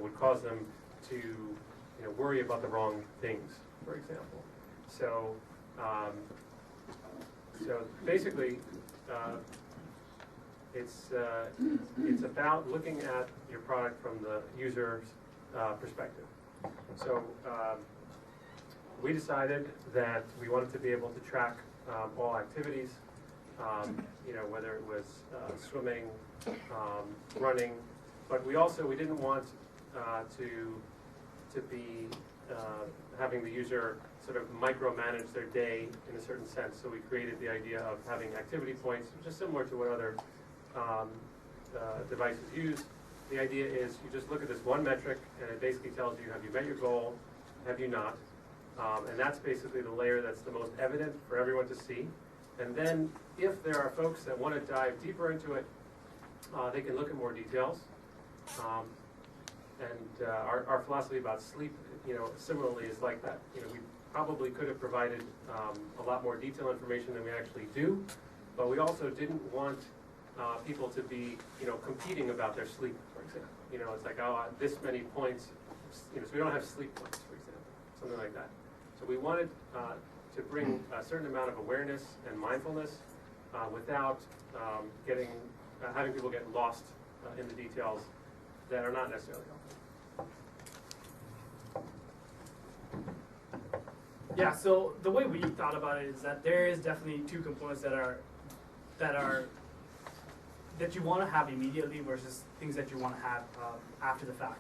would cause them to worry about the wrong things, for example. So basically, it's about looking at your product from the user's perspective. So we decided that we wanted to be able to track all activities, whether it was swimming, running, but we didn't want to be having the user sort of micromanage their day in a certain sense. So we created the idea of having activity points, which is similar to what other devices use. The idea is you just look at this one metric, and it basically tells you, have you met your goal, have you not? And that's basically the layer that's the most evident for everyone to see. And then if there are folks that want to dive deeper into it, they can look at more details. And our philosophy about sleep, similarly is like that. We probably could have provided a lot more detailed information than we actually do, but we also didn't want people to be, competing about their sleep, for example. It's like, this many points, so we don't have sleep points, for example, something like that. So we wanted to bring a certain amount of awareness and mindfulness without having people get lost in the details that are not necessarily helpful. Yeah, so the way we thought about it is that there is definitely two components that you want to have immediately versus things that you want to have after the fact.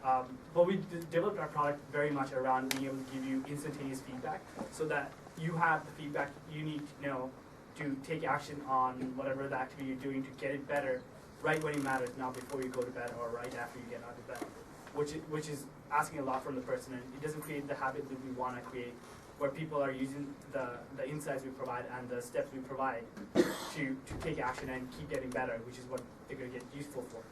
But we developed our product very much around being able to give you instantaneous feedback so that you have the feedback you need to know to take action on whatever the activity you're doing to get it better right when it matters, not before you go to bed or right after you get out of bed, which is asking a lot from the person, and it doesn't create the habit that we want to create, where people are using the insights we provide and the steps we provide to take action and keep getting better, which is what they're going to get useful for.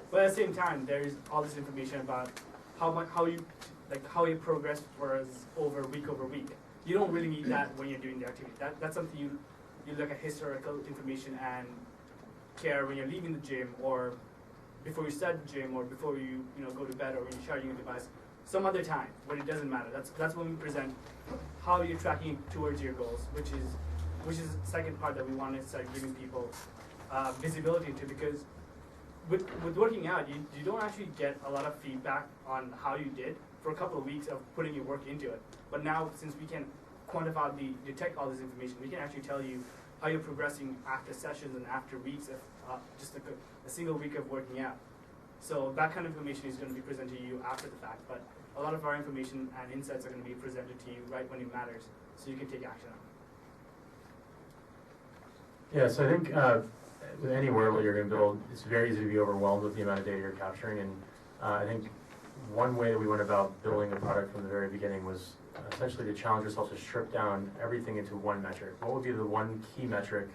But at the same time, there's all this information about how you progress was over week. You don't really need that when you're doing the activity. That's something you look at historical information and care when you're leaving the gym, or before you start the gym, or before you go to bed, or when you're charging your device. Some other time when it doesn't matter. That's when we present how you're tracking towards your goals, which is the second part that we want to start giving people visibility to, because with working out, you don't actually get a lot of feedback on how you did for a couple of weeks of putting your work into it. But now, since we can quantify detect all this information, we can actually tell you how you're progressing after sessions and after weeks of just a single week of working out. So that kind of information is going to be presented to you after the fact, but a lot of our information and insights are going to be presented to you right when it matters, so you can take action on it. Yeah, so I think with any wearable you're going to build, it's very easy to be overwhelmed with the amount of data you're capturing, and I think one way that we went about building the product from the very beginning was essentially to challenge ourselves to strip down everything into one metric. What would be the one key metric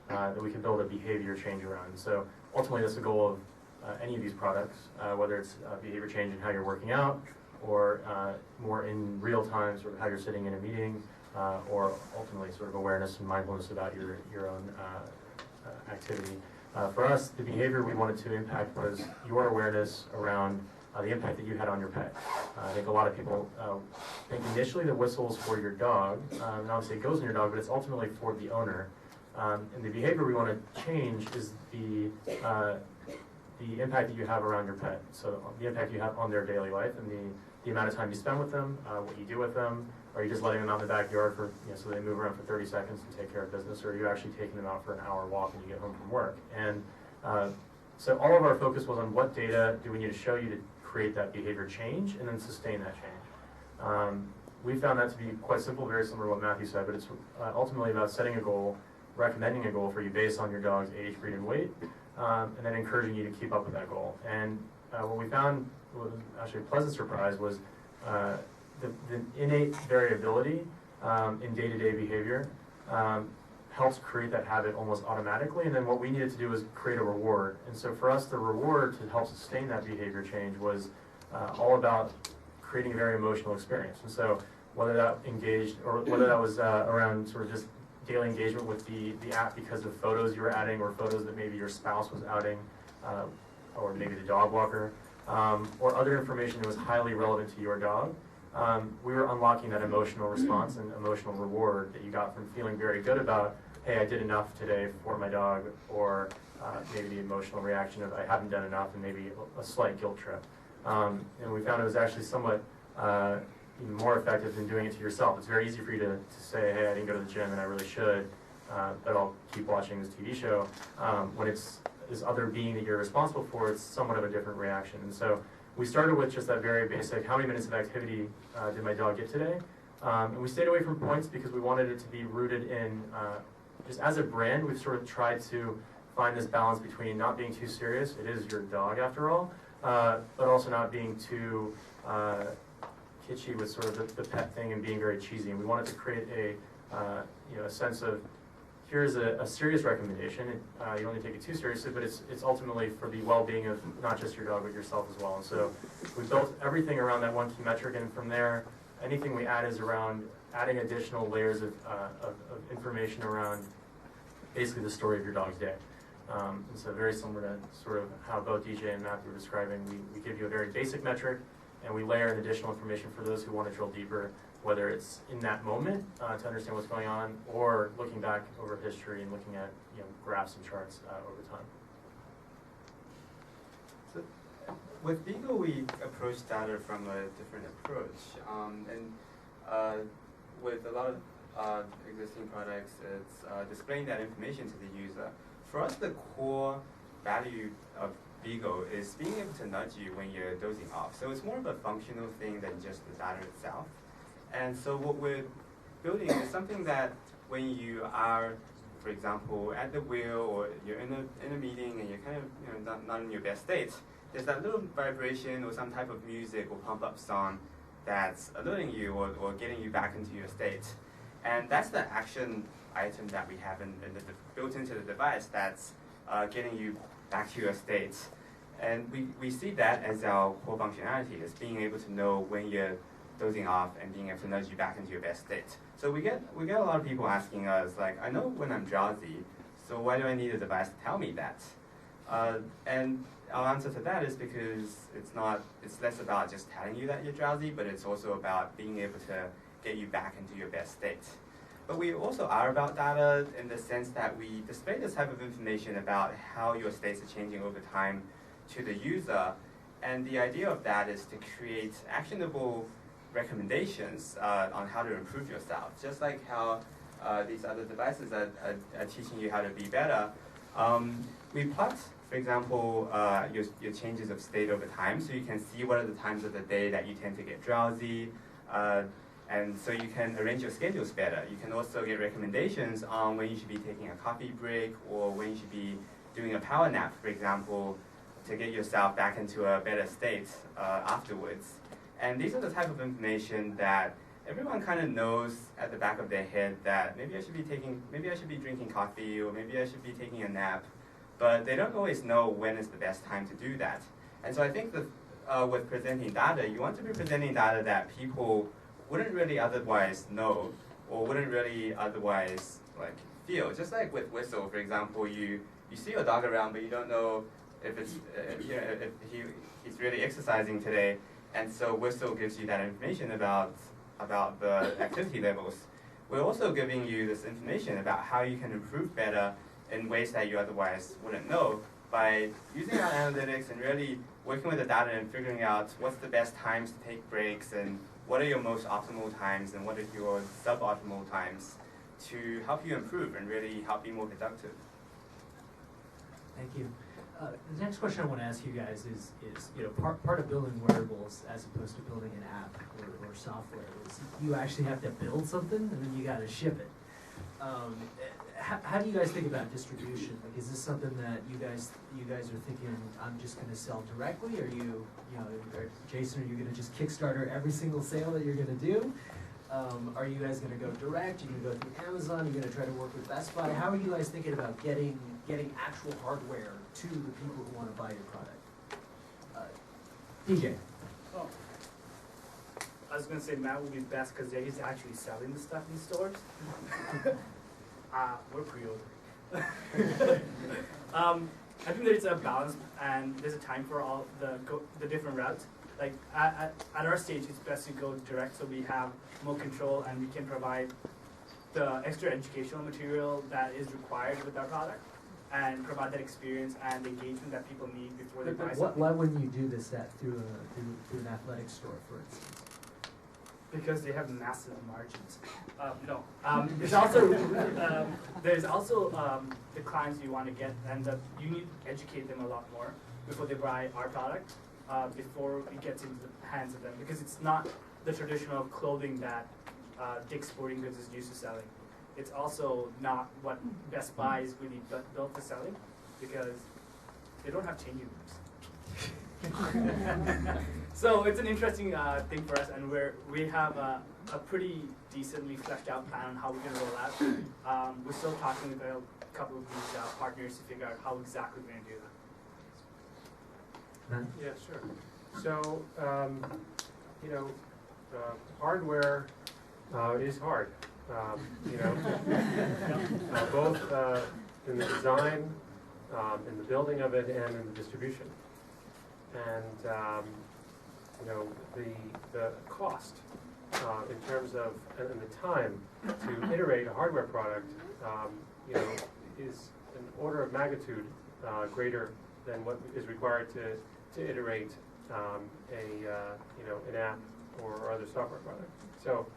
that we can build a behavior change around? So ultimately that's the goal of any of these products, whether it's behavior change in how you're working out, or more in real time, sort of how you're sitting in a meeting, or ultimately sort of awareness and mindfulness about your own activity. For us, the behavior we wanted to impact was your awareness around the impact that you had on your pet. I think a lot of people think initially the whistle's for your dog, and obviously it goes in your dog, but it's ultimately for the owner. And the behavior we want to change is the impact that you have around your pet. So the impact you have on their daily life, and the amount of time you spend with them, what you do with them. Are you just letting them out in the backyard for, so they move around for 30 seconds and take care of business, or are you actually taking them out for an hour walk when you get home from work? And so all of our focus was on what data do we need to show you to create that behavior change and then sustain that change. We found that to be quite simple, very similar to what Matthew said, but it's ultimately about setting a goal, recommending a goal for you based on your dog's age, breed, and weight, and then encouraging you to keep up with that goal. And what we found was actually a pleasant surprise was the innate variability in day-to-day behavior helps create that habit almost automatically, and then what we needed to do was create a reward. And so for us, the reward to help sustain that behavior change was all about creating a very emotional experience. And so whether that engaged, or whether that was around sort of just daily engagement with the app because of photos you were adding, or photos that maybe your spouse was outing, or maybe the dog walker, or other information that was highly relevant to your dog, we were unlocking that emotional response and emotional reward that you got from feeling very good about, hey, I did enough today for my dog, or maybe the emotional reaction of I haven't done enough, and maybe a slight guilt trip. And we found it was actually somewhat even more effective than doing it to yourself. It's very easy for you to say, hey, I didn't go to the gym and I really should, but I'll keep watching this TV show. When it's this other being that you're responsible for, it's somewhat of a different reaction. And so we started with just that very basic, how many minutes of activity did my dog get today? And we stayed away from points because we wanted it to be rooted in, just as a brand, we've sort of tried to find this balance between not being too serious, it is your dog after all, but also not being too kitschy with sort of the pet thing and being very cheesy. And we wanted to create a sense of, here's a serious recommendation. You don't need to take it too seriously, but it's ultimately for the well-being of not just your dog, but yourself as well. And so we built everything around that one key metric, and from there, anything we add is around adding additional layers of information around basically the story of your dog's day. And so very similar to sort of how both DJ and Matthew were describing, we give you a very basic metric, and we layer in additional information for those who want to drill deeper, whether it's in that moment to understand what's going on, or looking back over history and looking at graphs and charts over time. So with Beagle, we approach data from a different approach, and with a lot of existing products, it's displaying that information to the user. For us, the core value of Vigo is being able to nudge you when you're dozing off. So it's more of a functional thing than just the data itself. And so what we're building is something that when you are, for example, at the wheel or you're in a meeting and you're kind of not in your best state, there's that little vibration or some type of music or pump up song that's alerting you or getting you back into your state. And that's the action item that we have built into the device that's getting you back to your state. And we see that as our core functionality, is being able to know when you're dozing off and being able to nudge you back into your best state. So we get a lot of people asking us, like, I know when I'm drowsy, so why do I need a device to tell me that? And our answer to that is because it's less about just telling you that you're drowsy, but it's also about being able to get you back into your best state. But we also are about data in the sense that we display this type of information about how your states are changing over time to the user. And the idea of that is to create actionable recommendations on how to improve yourself. Just like how these other devices are teaching you how to be better. We plot, for example, your changes of state over time, so you can see what are the times of the day that you tend to get drowsy, and so you can arrange your schedules better. You can also get recommendations on when you should be taking a coffee break or when you should be doing a power nap, for example, to get yourself back into a better state afterwards. And these are the type of information that everyone kind of knows at the back of their head that maybe I should be drinking coffee, or maybe I should be taking a nap, but they don't always know when is the best time to do that. And so I think that with presenting data, you want to be presenting data that people wouldn't really otherwise know, or wouldn't really otherwise like feel. Just like with Whistle, for example, you see your dog around, but you don't know if it's if he's really exercising today. And so Whistle gives you that information about the activity levels. We're also giving you this information about how you can improve better in ways that you otherwise wouldn't know by using our analytics and really working with the data and figuring out what's the best times to take breaks and what are your most optimal times and what are your suboptimal times to help you improve and really help be more productive. Thank you. The next question I want to ask you guys is part of building wearables as opposed to building an app or software is you actually have to build something and then you got to ship it. How do you guys think about distribution? Like, is this something that you guys are thinking I'm just going to sell directly? Jason, are you going to just Kickstarter every single sale that you're going to do? Are you guys going to go direct? Are you going to go through Amazon? Are you going to try to work with Best Buy? How are you guys thinking about getting actual hardware to the people who want to buy your product? DJ. Oh. I was going to say Matt would be best because he's actually selling the stuff in stores. We're pre-ordering. I think there's a balance and there's a time for all the different routes. Like at our stage, it's best to go direct so we have more control and we can provide the extra educational material that is required with our product and provide that experience and engagement that people need before they buy something. Why wouldn't you do this through an athletic store, for instance? Because they have massive margins. No. There's also the clients you want to get, and you need to educate them a lot more before they buy our product, before it gets into the hands of them. Because it's not the traditional clothing that Dick's Sporting Goods is used to selling. It's also not what Best Buy is really built for selling, because they don't have changing rooms. So it's an interesting thing for us, and we have a pretty decently fleshed out plan on how we're going to roll out. We're still talking with a couple of these partners to figure out how exactly we're going to do that. Yeah, sure. So, hardware is hard. Both in the design, in the building of it, and in the distribution. And the cost in terms of and the time to iterate a hardware product, is an order of magnitude greater than what is required to iterate an app or other software product. So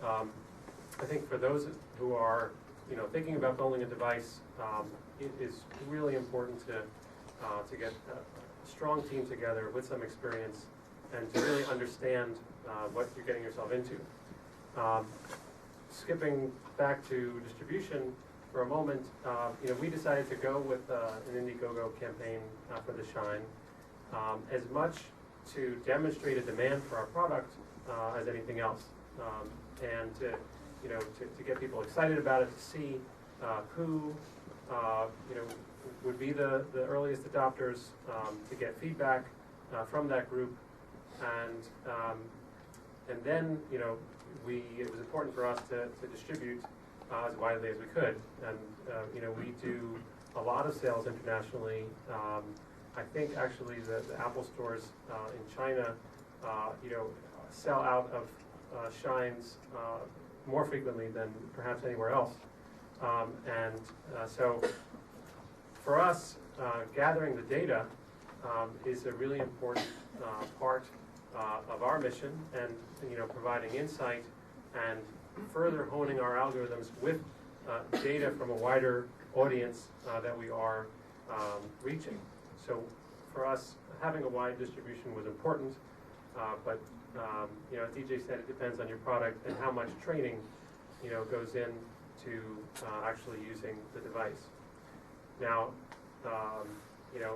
I think for those who are thinking about building a device, it is really important to get strong team together with some experience and to really understand what you're getting yourself into. Skipping back to distribution for a moment, we decided to go with an Indiegogo campaign for the Shine, as much to demonstrate a demand for our product as anything else, and to get people excited about it, to see who would be the earliest adopters, to get feedback from that group, and then it was important for us to distribute as widely as we could, and we do a lot of sales internationally. I think actually the Apple stores in China, sell out of Shines more frequently than perhaps anywhere else. So for us, gathering the data is a really important part of our mission, and providing insight and further honing our algorithms with data from a wider audience that we are reaching. So for us, having a wide distribution was important, but as DJ said, it depends on your product and how much training goes into actually using the device. Now,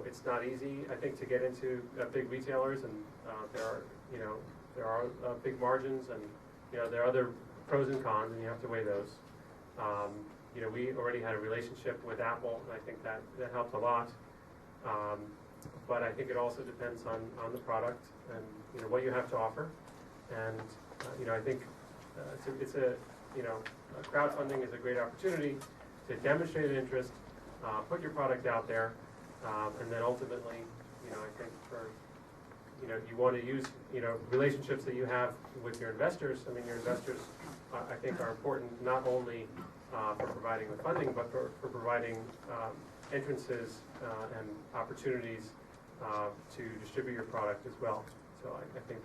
it's not easy, I think, to get into big retailers, and there are big margins, and there are other pros and cons, and you have to weigh those. We already had a relationship with Apple, and I think that helped a lot. But I think it also depends on the product and what you have to offer. And I think crowdfunding is a great opportunity to demonstrate an interest, put your product out there, and then ultimately, I think you want to use relationships that you have with your investors. I mean, your investors, I think, are important not only for providing the funding, but for providing entrances and opportunities to distribute your product as well. So I think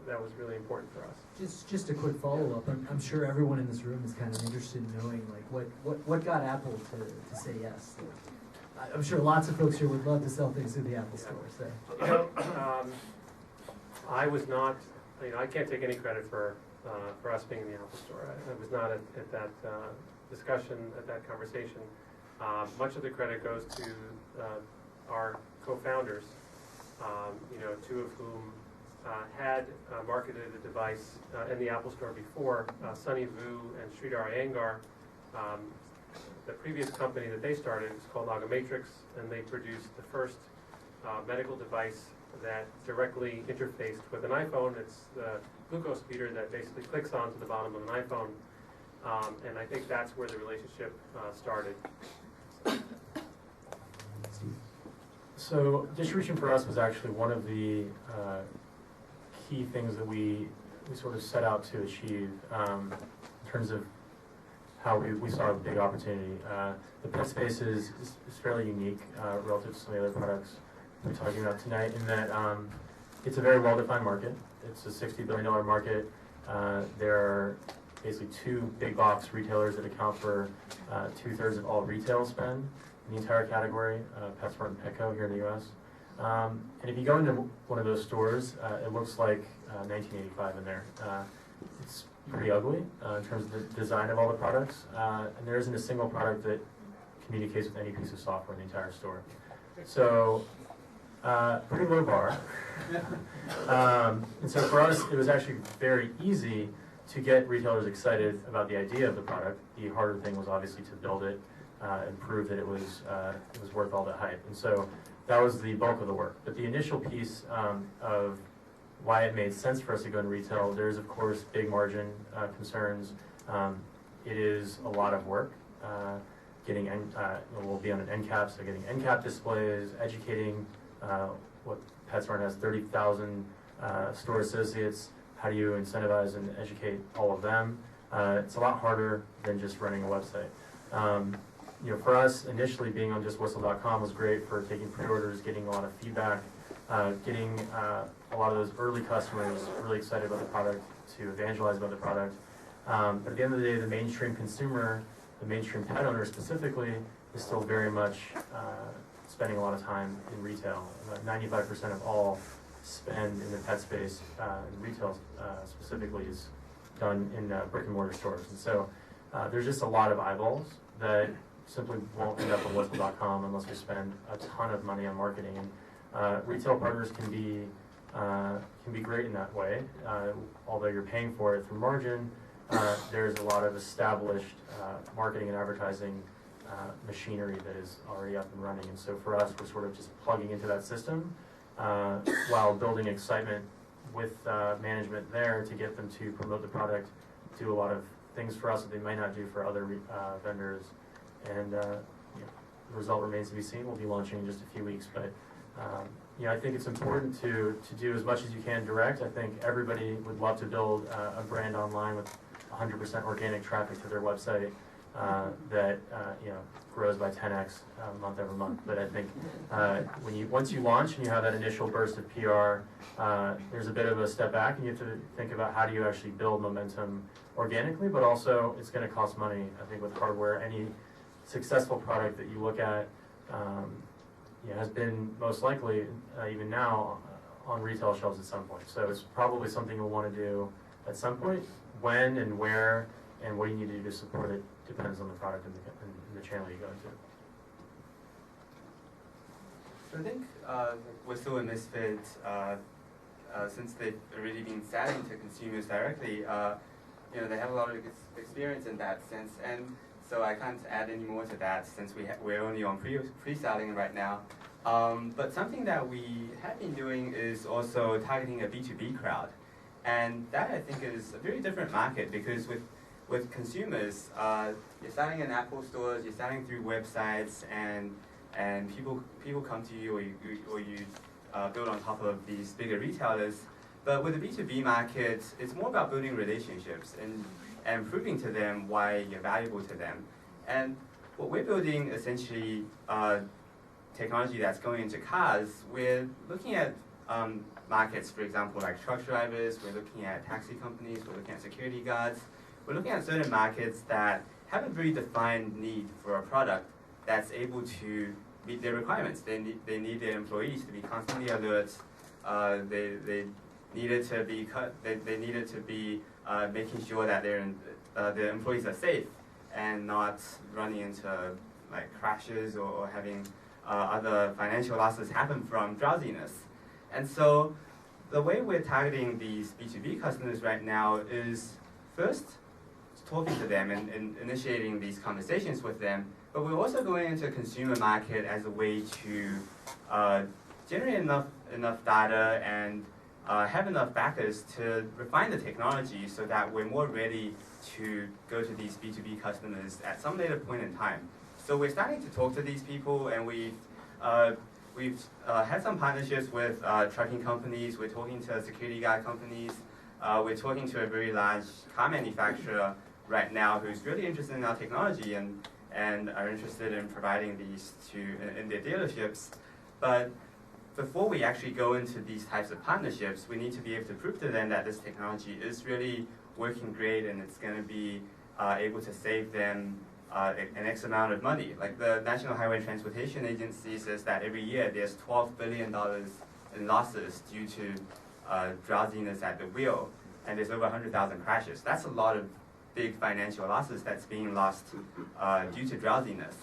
that was really important for us. Just a quick follow-up. I'm sure everyone in this room is kind of interested in knowing, like, what got Apple to say yes. I'm sure lots of folks here would love to sell things through the Apple Store. So. I was not. I can't take any credit for us being in the Apple Store. I was not at that discussion, at that conversation. Much of the credit goes to our co-founders, two of whom had marketed the device in the Apple Store before, Sunny Vu and Sridhar Iyengar. The previous company that they started was called Matrix, and they produced the first medical device that directly interfaced with an iPhone. It's the glucose meter that basically clicks onto the bottom of an iPhone, and I think that's where the relationship started. So distribution for us was actually one of the key things that we sort of set out to achieve in terms of how we saw a big opportunity. The pet space is fairly unique relative to some of the other products we're talking about tonight, in that it's a very well-defined market. It's a $60 billion market. There are basically two big box retailers that account for 2/3 of all retail spend in the entire category, PetSmart and Petco here in the US. And if you go into one of those stores, it looks like 1985 in there. It's pretty ugly in terms of the design of all the products, and there isn't a single product that communicates with any piece of software in the entire store. So, pretty low bar. And so for us, it was actually very easy to get retailers excited about the idea of the product. The harder thing was obviously to build it and prove that it was worth all the hype. And so that was the bulk of the work. But the initial piece of why it made sense for us to go in retail, there's of course big margin concerns. It is a lot of work. We'll be on an end cap, so getting end cap displays, educating what PetSmart has 30,000 store associates. How do you incentivize and educate all of them? It's a lot harder than just running a website. For us, initially being on just whistle.com was great for taking pre-orders, getting a lot of feedback, getting a lot of those early customers really excited about the product, to evangelize about the product. But at the end of the day, the mainstream consumer, the mainstream pet owner specifically, is still very much spending a lot of time in retail. About 95% of all spend in the pet space, in retail specifically, is done in brick and mortar stores. And so there's just a lot of eyeballs that simply won't end up on Wearable.com unless we spend a ton of money on marketing. And retail partners can be great in that way. Although you're paying for it through margin, there's a lot of established marketing and advertising machinery that is already up and running. And so for us, we're sort of just plugging into that system while building excitement with management there to get them to promote the product, do a lot of things for us that they might not do for other vendors. And the result remains to be seen. We'll be launching in just a few weeks, but I think it's important to do as much as you can direct. I think everybody would love to build a brand online with 100% organic traffic to their website that grows by 10x month over month. But I think once you launch and you have that initial burst of PR, there's a bit of a step back, and you have to think about how do you actually build momentum organically, but also it's going to cost money. I think with hardware, any successful product that you look at has been most likely, even now, on retail shelves at some point. So it's probably something you'll want to do at some point. When and where and what you need to do to support it depends on the product and the channel you go into. So I think Whistle and Misfit, since they've already been selling to consumers directly, they have a lot of experience in that sense. And so I can't add any more to that since we're only on pre-selling right now. But something that we have been doing is also targeting a B2B crowd. And that, I think, is a very different market, because with consumers, you're selling in Apple stores, you're selling through websites, and people come to you, or you build on top of these bigger retailers. But with the B2B market, it's more about building relationships and proving to them why you're valuable to them. And what we're building, essentially, technology that's going into cars. We're looking at markets, for example, like truck drivers. We're looking at taxi companies. We're looking at security guards. We're looking at certain markets that have a very defined need for a product that's able to meet their requirements. They need their employees to be constantly alert. They needed to be making sure that their employees are safe and not running into like crashes or having other financial losses happen from drowsiness. And so the way we're targeting these B2B customers right now is first talking to them and initiating these conversations with them, but we're also going into a consumer market as a way to generate enough data and have enough backers to refine the technology so that we're more ready to go to these B2B customers at some later point in time. So we're starting to talk to these people, and we've had some partnerships with trucking companies. We're talking to security guard companies. We're talking to a very large car manufacturer right now who's really interested in our technology and are interested in providing these in their dealerships. But before we actually go into these types of partnerships, we need to be able to prove to them that this technology is really working great and it's going to be able to save them an X amount of money. Like the National Highway Transportation Agency says that every year there's $12 billion in losses due to drowsiness at the wheel, and there's over 100,000 crashes. That's a lot of big financial losses that's being lost due to drowsiness.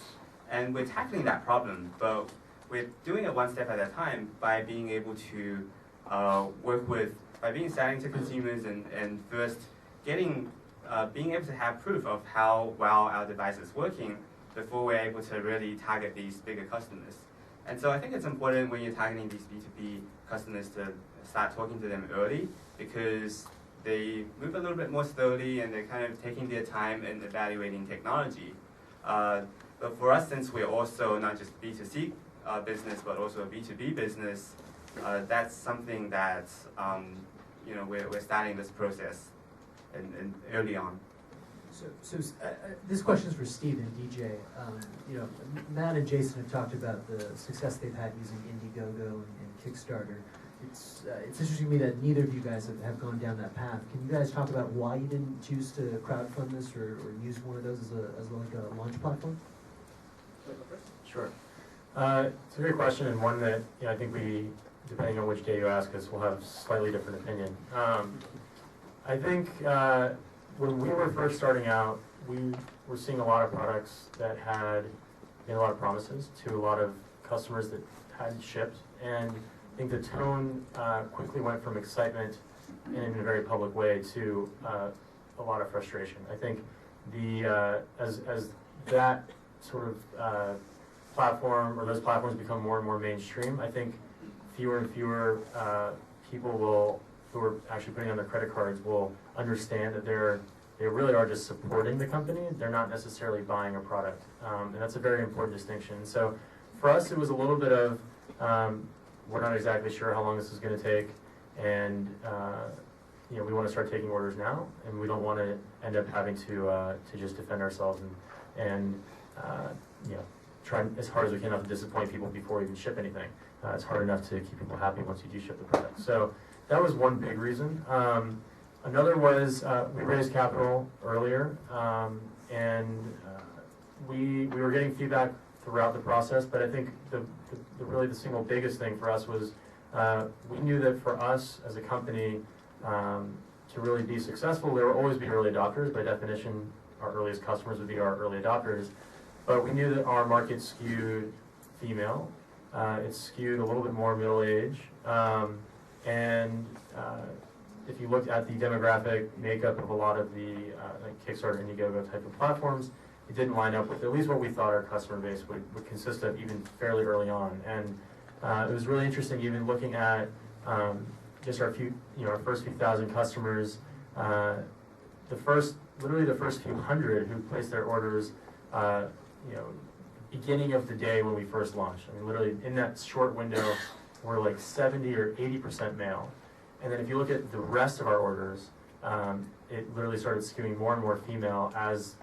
And we're tackling that problem, but we're doing it one step at a time by being able to selling to consumers and first being able to have proof of how well our device is working before we're able to really target these bigger customers. And so I think it's important when you're targeting these B2B customers to start talking to them early, because they move a little bit more slowly and they're kind of taking their time in evaluating technology. But for us, since we're also not just B2C business, but also a B2B business, that's something that we're starting this process and early on. So this question is for Steve and DJ. Matt and Jason have talked about the success they've had using Indiegogo and Kickstarter. It's interesting to me that neither of you guys have gone down that path. Can you guys talk about why you didn't choose to crowdfund this or use one of those as a launch platform? Sure. It's a great question, and one that I think we, depending on which day you ask us, will have slightly different opinion. I think when we were first starting out, we were seeing a lot of products that had made a lot of promises to a lot of customers that hadn't shipped, and I think the tone quickly went from excitement in a very public way to a lot of frustration. I think as that sort of platform, or those platforms, become more and more mainstream, I think fewer and fewer people who are actually putting on their credit cards will understand that they really are just supporting the company. They're not necessarily buying a product, and that's a very important distinction. So for us, it was a little bit of we're not exactly sure how long this is going to take, and we want to start taking orders now, and we don't want to end up having to just defend ourselves and try as hard as we can not to disappoint people before we even ship anything. It's hard enough to keep people happy once you do ship the product. So that was one big reason. Another was we raised capital earlier, and we were getting feedback throughout the process, but I think really the single biggest thing for us was we knew that for us as a company to really be successful, there will always be early adopters. By definition, our earliest customers would be our early adopters. But we knew that our market skewed female. It skewed a little bit more middle age. And if you looked at the demographic makeup of a lot of the like Kickstarter, Indiegogo type of platforms, it didn't line up with at least what we thought our customer base would consist of even fairly early on. And it was really interesting even looking at just our first few thousand customers, literally the first few hundred who placed their orders, beginning of the day when we first launched. I mean, literally in that short window, we're like 70 or 80% male. And then if you look at the rest of our orders, it literally started skewing more and more female as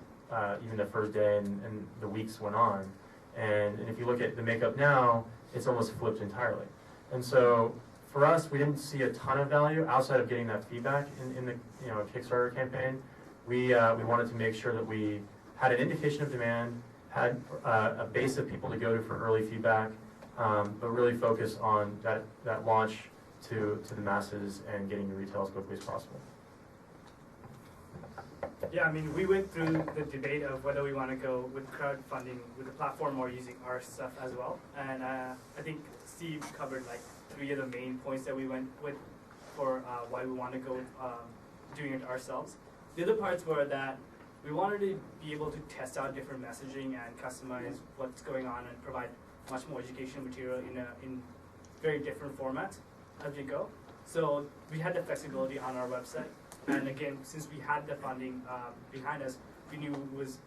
even the first day and the weeks went on. And if you look at the makeup now, it's almost flipped entirely. And so for us, we didn't see a ton of value outside of getting that feedback in the Kickstarter campaign. We wanted to make sure that we had an indication of demand, had a base of people to go to for early feedback, but really focus on that launch to the masses and getting to retail as quickly as possible. Yeah, I mean, we went through the debate of whether we want to go with crowdfunding with the platform or using our stuff as well. And I think Steve covered like 3 of the main points that we went with for why we want to go doing it ourselves. The other parts were that we wanted to be able to test out different messaging and customize what's going on and provide much more educational material in very different formats as we go. So we had the flexibility on our website. And again, since we had the funding behind us, we knew it was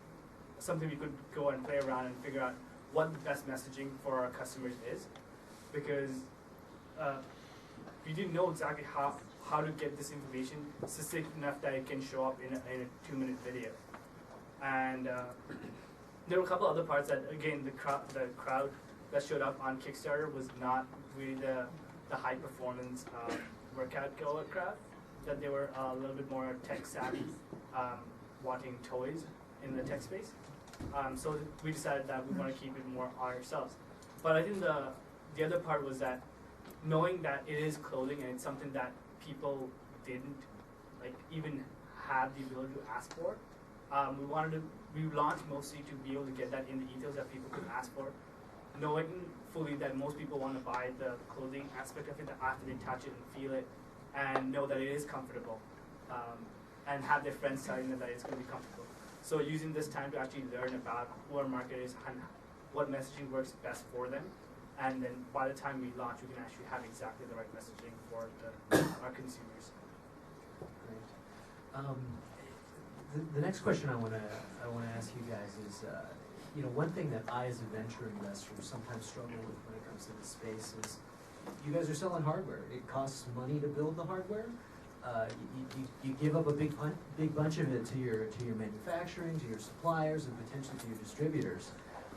something we could go and play around and figure out what the best messaging for our customers is. Because we didn't know exactly how to get this information specific enough that it can show up in a 2-minute video. And there were a couple other parts that, again, the crowd that showed up on Kickstarter was not really the high performance workout goer crowd. That they were a little bit more tech savvy, wanting toys in the tech space. So we decided that we want to keep it more ourselves. But I think the other part was that knowing that it is clothing and it's something that people didn't even have the ability to ask for, we launched mostly to be able to get that in the ethos that people could ask for, knowing fully that most people want to buy the clothing aspect of it after they touch it and feel it, and know that it is comfortable, and have their friends telling them that it's going to be comfortable. So using this time to actually learn about who our market is and what messaging works best for them, and then by the time we launch, we can actually have exactly the right messaging for our consumers. Great. The next question I want to ask you guys is, one thing that I as a venture investor sometimes struggle with when it comes to this space is, you guys are selling hardware. It costs money to build the hardware. You give up a big bunch of it to your manufacturing, to your suppliers, and potentially to your distributors.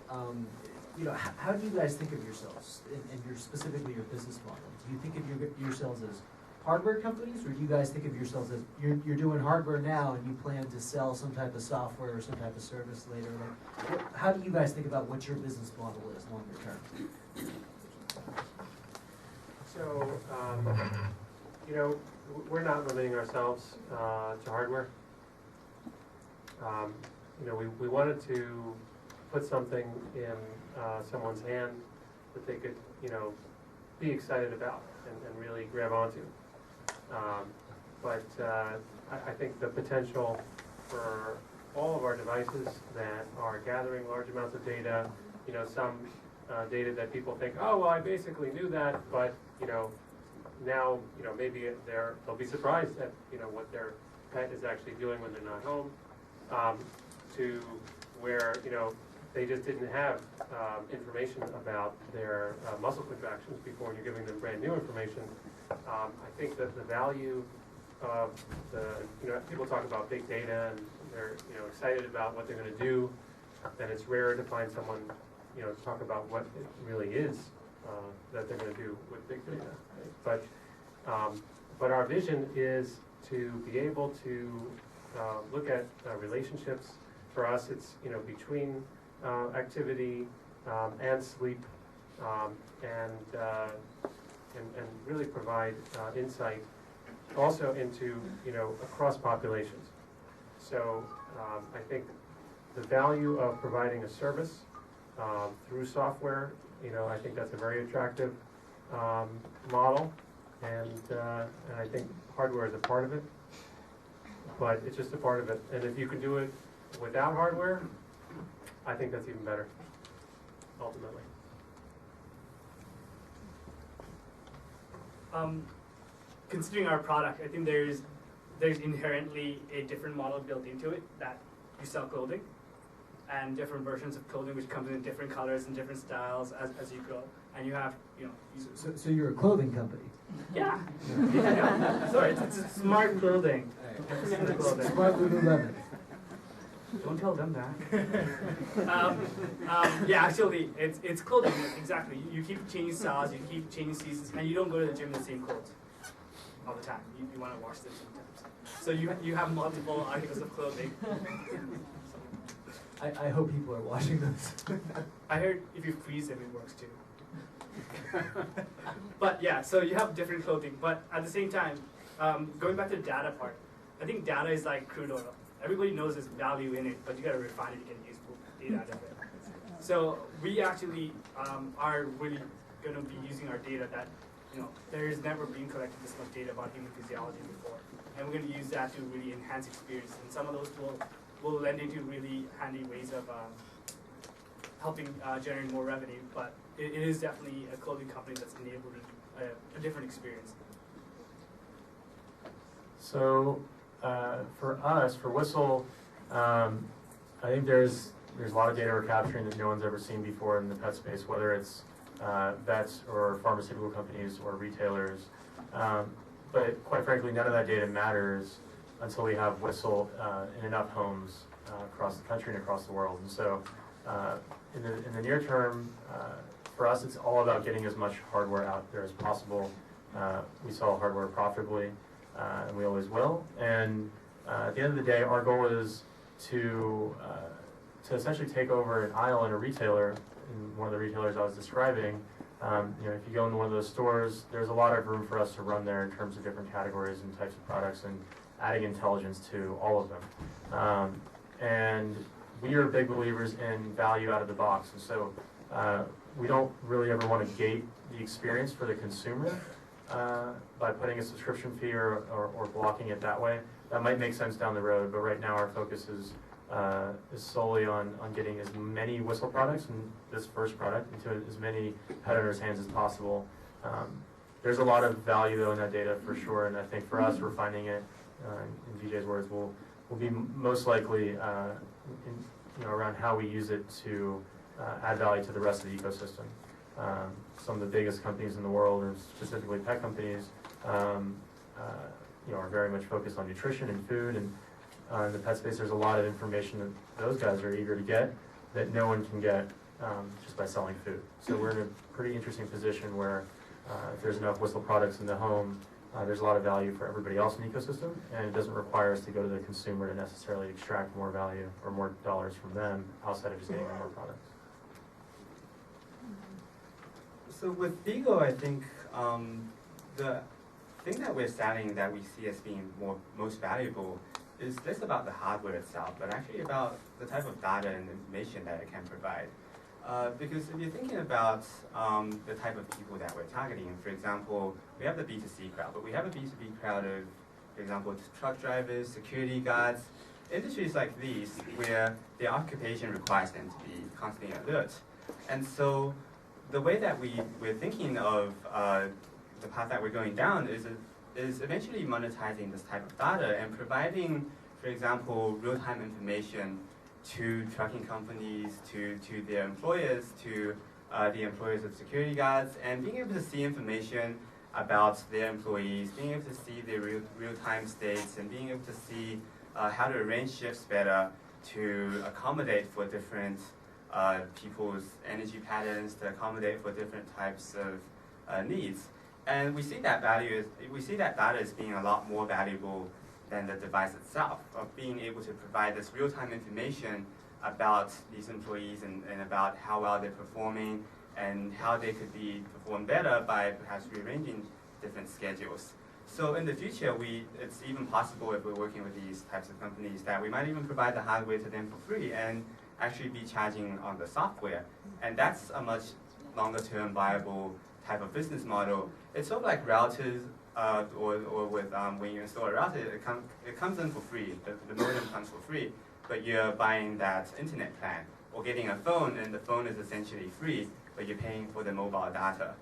How do you guys think of yourselves and specifically your business model? Do you think of yourselves as hardware companies, or do you guys think of yourselves as, you're doing hardware now and you plan to sell some type of software or some type of service later? Like, how do you guys think about what your business model is longer term? So, you know, we're not limiting ourselves to hardware. You know, we wanted to put something in someone's hand that they could, you know, be excited about and really grab onto. But I think the potential for all of our devices that are gathering large amounts of data, you know, some data that people think, oh, well, I basically knew that, but, you know, now, you know, maybe they'll be surprised at, you know, what their pet is actually doing when they're not home, to where, you know, they just didn't have information about their muscle contractions before, and you're giving them brand new information. I think that the value of you know, people talk about big data and they're, you know, excited about what they're going to do, and it's rare to find someone, you know, talk about what it really is that they're going to do with big data. Right? But our vision is to be able to look at relationships. For us, it's, you know, between activity and sleep, and really provide insight also into, you know, across populations. So I think the value of providing a service through software, you know, I think that's a very attractive model, and I think hardware is a part of it, but it's just a part of it. And if you can do it without hardware, I think that's even better, ultimately. Considering our product, I think there's inherently a different model built into it, that you sell clothing and different versions of clothing which comes in different colors and different styles as you grow, and you have, you know. So you're a clothing company? Yeah. Yeah. Sorry, it's smart clothing. Smart clothing. Smart Lululemon. Don't tell them that. Yeah, actually, it's clothing, exactly. You keep changing styles, you keep changing seasons, and you don't go to the gym in the same clothes all the time. You want to wash them sometimes. So you have multiple articles of clothing. I hope people are washing those. I heard if you freeze them, it works too. But yeah, so you have different clothing, but at the same time, going back to the data part, I think data is like crude oil. Everybody knows there's value in it, but you got to refine it to get useful data out of it. So we actually are really going to be using our data that, you know, there has never been collected this much data about human physiology before, and we're going to use that to really enhance experience. And some of those will lend into really handy ways of helping generate more revenue. But it is definitely a clothing company that's enabling a different experience. So for us, for Whistle, I think there's a lot of data we're capturing that no one's ever seen before in the pet space, whether it's vets or pharmaceutical companies or retailers. But quite frankly, none of that data matters until we have Whistle in enough homes across the country and across the world. And so in the near term, for us, it's all about getting as much hardware out there as possible. We sell hardware profitably, and we always will. And at the end of the day, our goal is to essentially take over an aisle in a retailer, in one of the retailers I was describing. You know, if you go into one of those stores, there's a lot of room for us to run there in terms of different categories and types of products and adding intelligence to all of them. And we are big believers in value out of the box. And so we don't really ever want to gate the experience for the consumer by putting a subscription fee or blocking it that way. That might make sense down the road, but right now our focus is solely on getting as many Whistle products and this first product into as many pet owners' hands as possible. There's a lot of value though in that data for sure, and I think for us, we're finding it, in DJ's words, will be most likely around how we use it to add value to the rest of the ecosystem. Some of the biggest companies in the world, or specifically pet companies, are very much focused on nutrition and food, and in the pet space there's a lot of information that those guys are eager to get that no one can get just by selling food. So we're in a pretty interesting position where if there's enough Whistle products in the home, there's a lot of value for everybody else in the ecosystem, and it doesn't require us to go to the consumer to necessarily extract more value or more dollars from them outside of just getting them more products. So with Beagle, I think the thing that we're selling that we see as being most valuable is less about the hardware itself, but actually about the type of data and information that it can provide. Because if you're thinking about the type of people that we're targeting, for example, we have the B2C crowd, but we have a B2B crowd of, for example, truck drivers, security guards, industries like these where their occupation requires them to be constantly alert. And so the way that we're thinking of the path that we're going down is eventually monetizing this type of data and providing, for example, real-time information to trucking companies, to their employers, to the employers of security guards, and being able to see information about their employees, being able to see their real-time states, and being able to see how to arrange shifts better to accommodate for different people's energy patterns, to accommodate for different types of needs. And we see that data as being a lot more valuable than the device itself, of being able to provide this real-time information about these employees and about how well they're performing and how they could be performed better by perhaps rearranging different schedules. So in the future, it's even possible if we're working with these types of companies that we might even provide the hardware to them for free and actually be charging on the software. And that's a much longer term viable type of business model. It's sort of like routers or with when you install a router, it comes in for free. The modem comes for free, but you're buying that internet plan or getting a phone, and the phone is essentially free, but you're paying for the mobile data.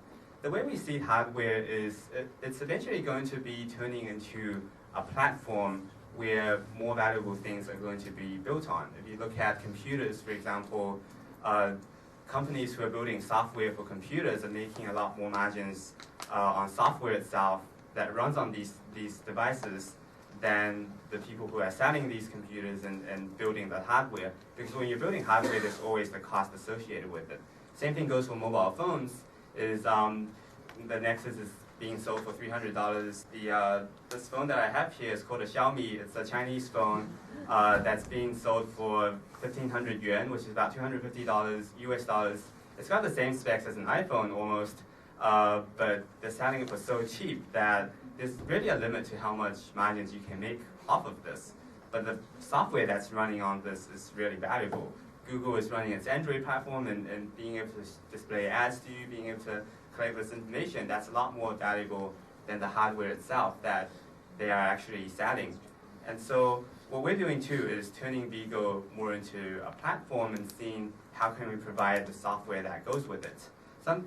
The way we see hardware is it's eventually going to be turning into a platform where more valuable things are going to be built on. If you look at computers, for example, companies who are building software for computers are making a lot more margins on software itself that runs on these devices than the people who are selling these computers and building the hardware. Because when you're building hardware, there's always the cost associated with it. Same thing goes for mobile phones. The Nexus is being sold for $300. This phone that I have here is called a Xiaomi. It's a Chinese phone that's being sold for 1,500 yuan, which is about $250 US dollars. It's got the same specs as an iPhone almost, but they're selling it for so cheap that there's really a limit to how much margins you can make off of this. But the software that's running on this is really valuable. Google is running its Android platform and being able to display ads to you, being able to collect this information, that's a lot more valuable than the hardware itself that they are actually selling. And so what we're doing too is turning Beagle more into a platform and seeing how can we provide the software that goes with it.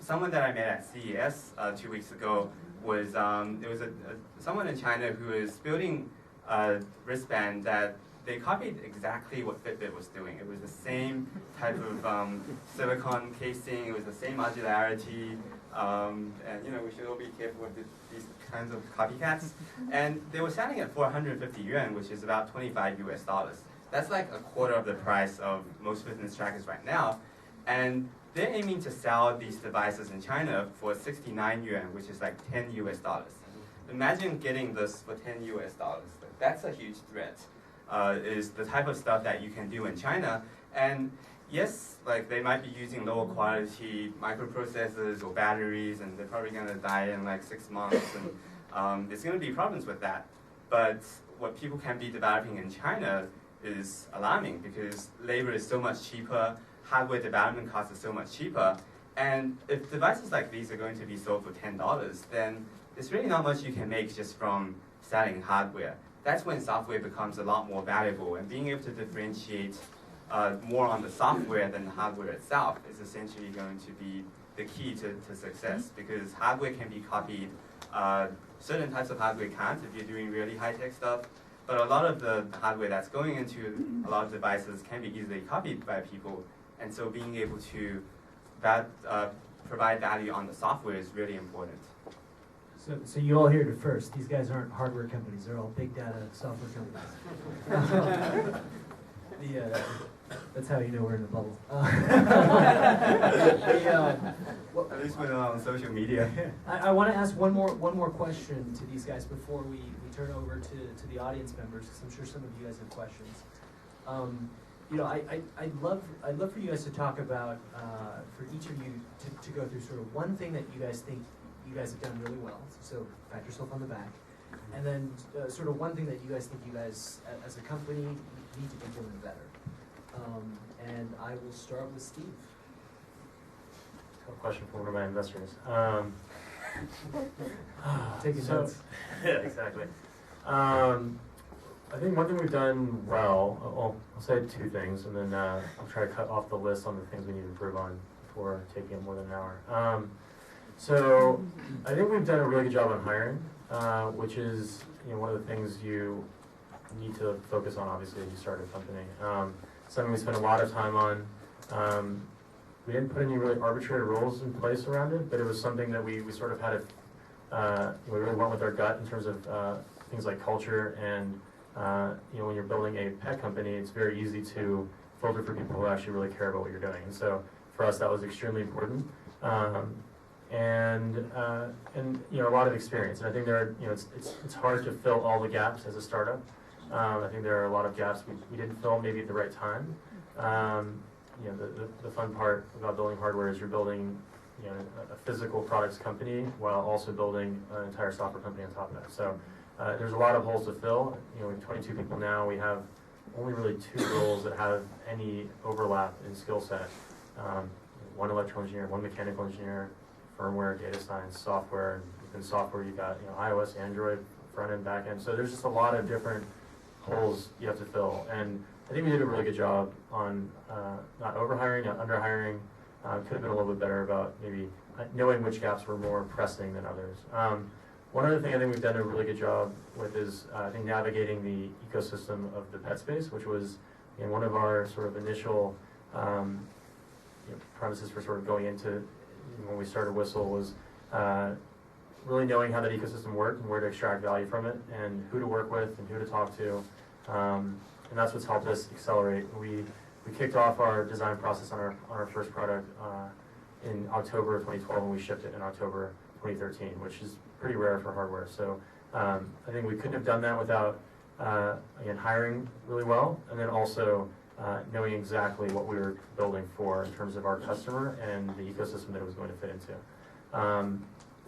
Someone that I met at CES 2 weeks ago was, there was someone in China who is building a wristband that they copied exactly what Fitbit was doing. It was the same type of silicone casing, it was the same modularity, and we should all be careful with these kinds of copycats. And they were selling it for 150 yuan, which is about 25 US dollars. That's like a quarter of the price of most fitness trackers right now. And they're aiming to sell these devices in China for 69 yuan, which is like 10 US dollars. Imagine getting this for 10 US dollars. That's a huge threat. Is the type of stuff that you can do in China. And yes, like they might be using lower quality microprocessors or batteries, and they're probably going to die in like 6 months, and there's going to be problems with that. But what people can be developing in China is alarming because labor is so much cheaper, hardware development costs are so much cheaper, and if devices like these are going to be sold for $10, then there's really not much you can make just from selling hardware. That's when software becomes a lot more valuable, and being able to differentiate more on the software than the hardware itself is essentially going to be the key to success, because hardware can be copied. Certain types of hardware can't if you're doing really high-tech stuff, but a lot of the hardware that's going into a lot of devices can be easily copied by people, and so being able to provide value on the software is really important. So you all heard it first. These guys aren't hardware companies. They're all big data software companies. That's how you know we're in a bubble. At least we're not on social media. I want to ask one more question to these guys before we turn over to the audience members, because I'm sure some of you guys have questions. You know, I'd love for you guys to talk about, for each of you to go through sort of one thing that you guys think you guys have done really well. So pat yourself on the back, and then sort of one thing that you guys think you guys as a company need to be doing better. And I will start with Steve. A question for one of my investors. Taking notes. Yeah, exactly. I think one thing we've done well, I'll say two things, and then I'll try to cut off the list on the things we need to improve on before taking up more than an hour. So I think we've done a really good job on hiring, which is one of the things you need to focus on, obviously, as you start a company. Something we spent a lot of time on. We didn't put any really arbitrary rules in place around it, but it was something that we sort of had we really went with our gut in terms of things like culture and when you're building a pet company, it's very easy to filter for people who actually really care about what you're doing. And so for us, that was extremely important. And a lot of experience. And I think it's hard to fill all the gaps as a startup. I think there are a lot of gaps we didn't fill maybe at the right time. The fun part about building hardware is you're building a physical products company while also building an entire software company on top of that. So there's a lot of holes to fill. We have 22 people now. We have only really 2 roles that have any overlap in skill set. One electrical engineer, one mechanical engineer, firmware, data science, software. And within software, you've got iOS, Android, front end, back end. So there's just a lot of different holes you have to fill. And I think we did a really good job on not overhiring, not underhiring. Could have been a little bit better about maybe knowing which gaps were more pressing than others. One other thing I think we've done a really good job with is I think navigating the ecosystem of the pet space, which was one of our sort of initial premises for sort of going into when we started Whistle was really knowing how that ecosystem worked and where to extract value from it and who to work with and who to talk to. And that's what's helped us accelerate. We kicked off our design process on our first product in October of 2012, and we shipped it in October 2013, which is pretty rare for hardware. So I think we couldn't have done that without, again, hiring really well, and then also knowing exactly what we were building for in terms of our customer and the ecosystem that it was going to fit into.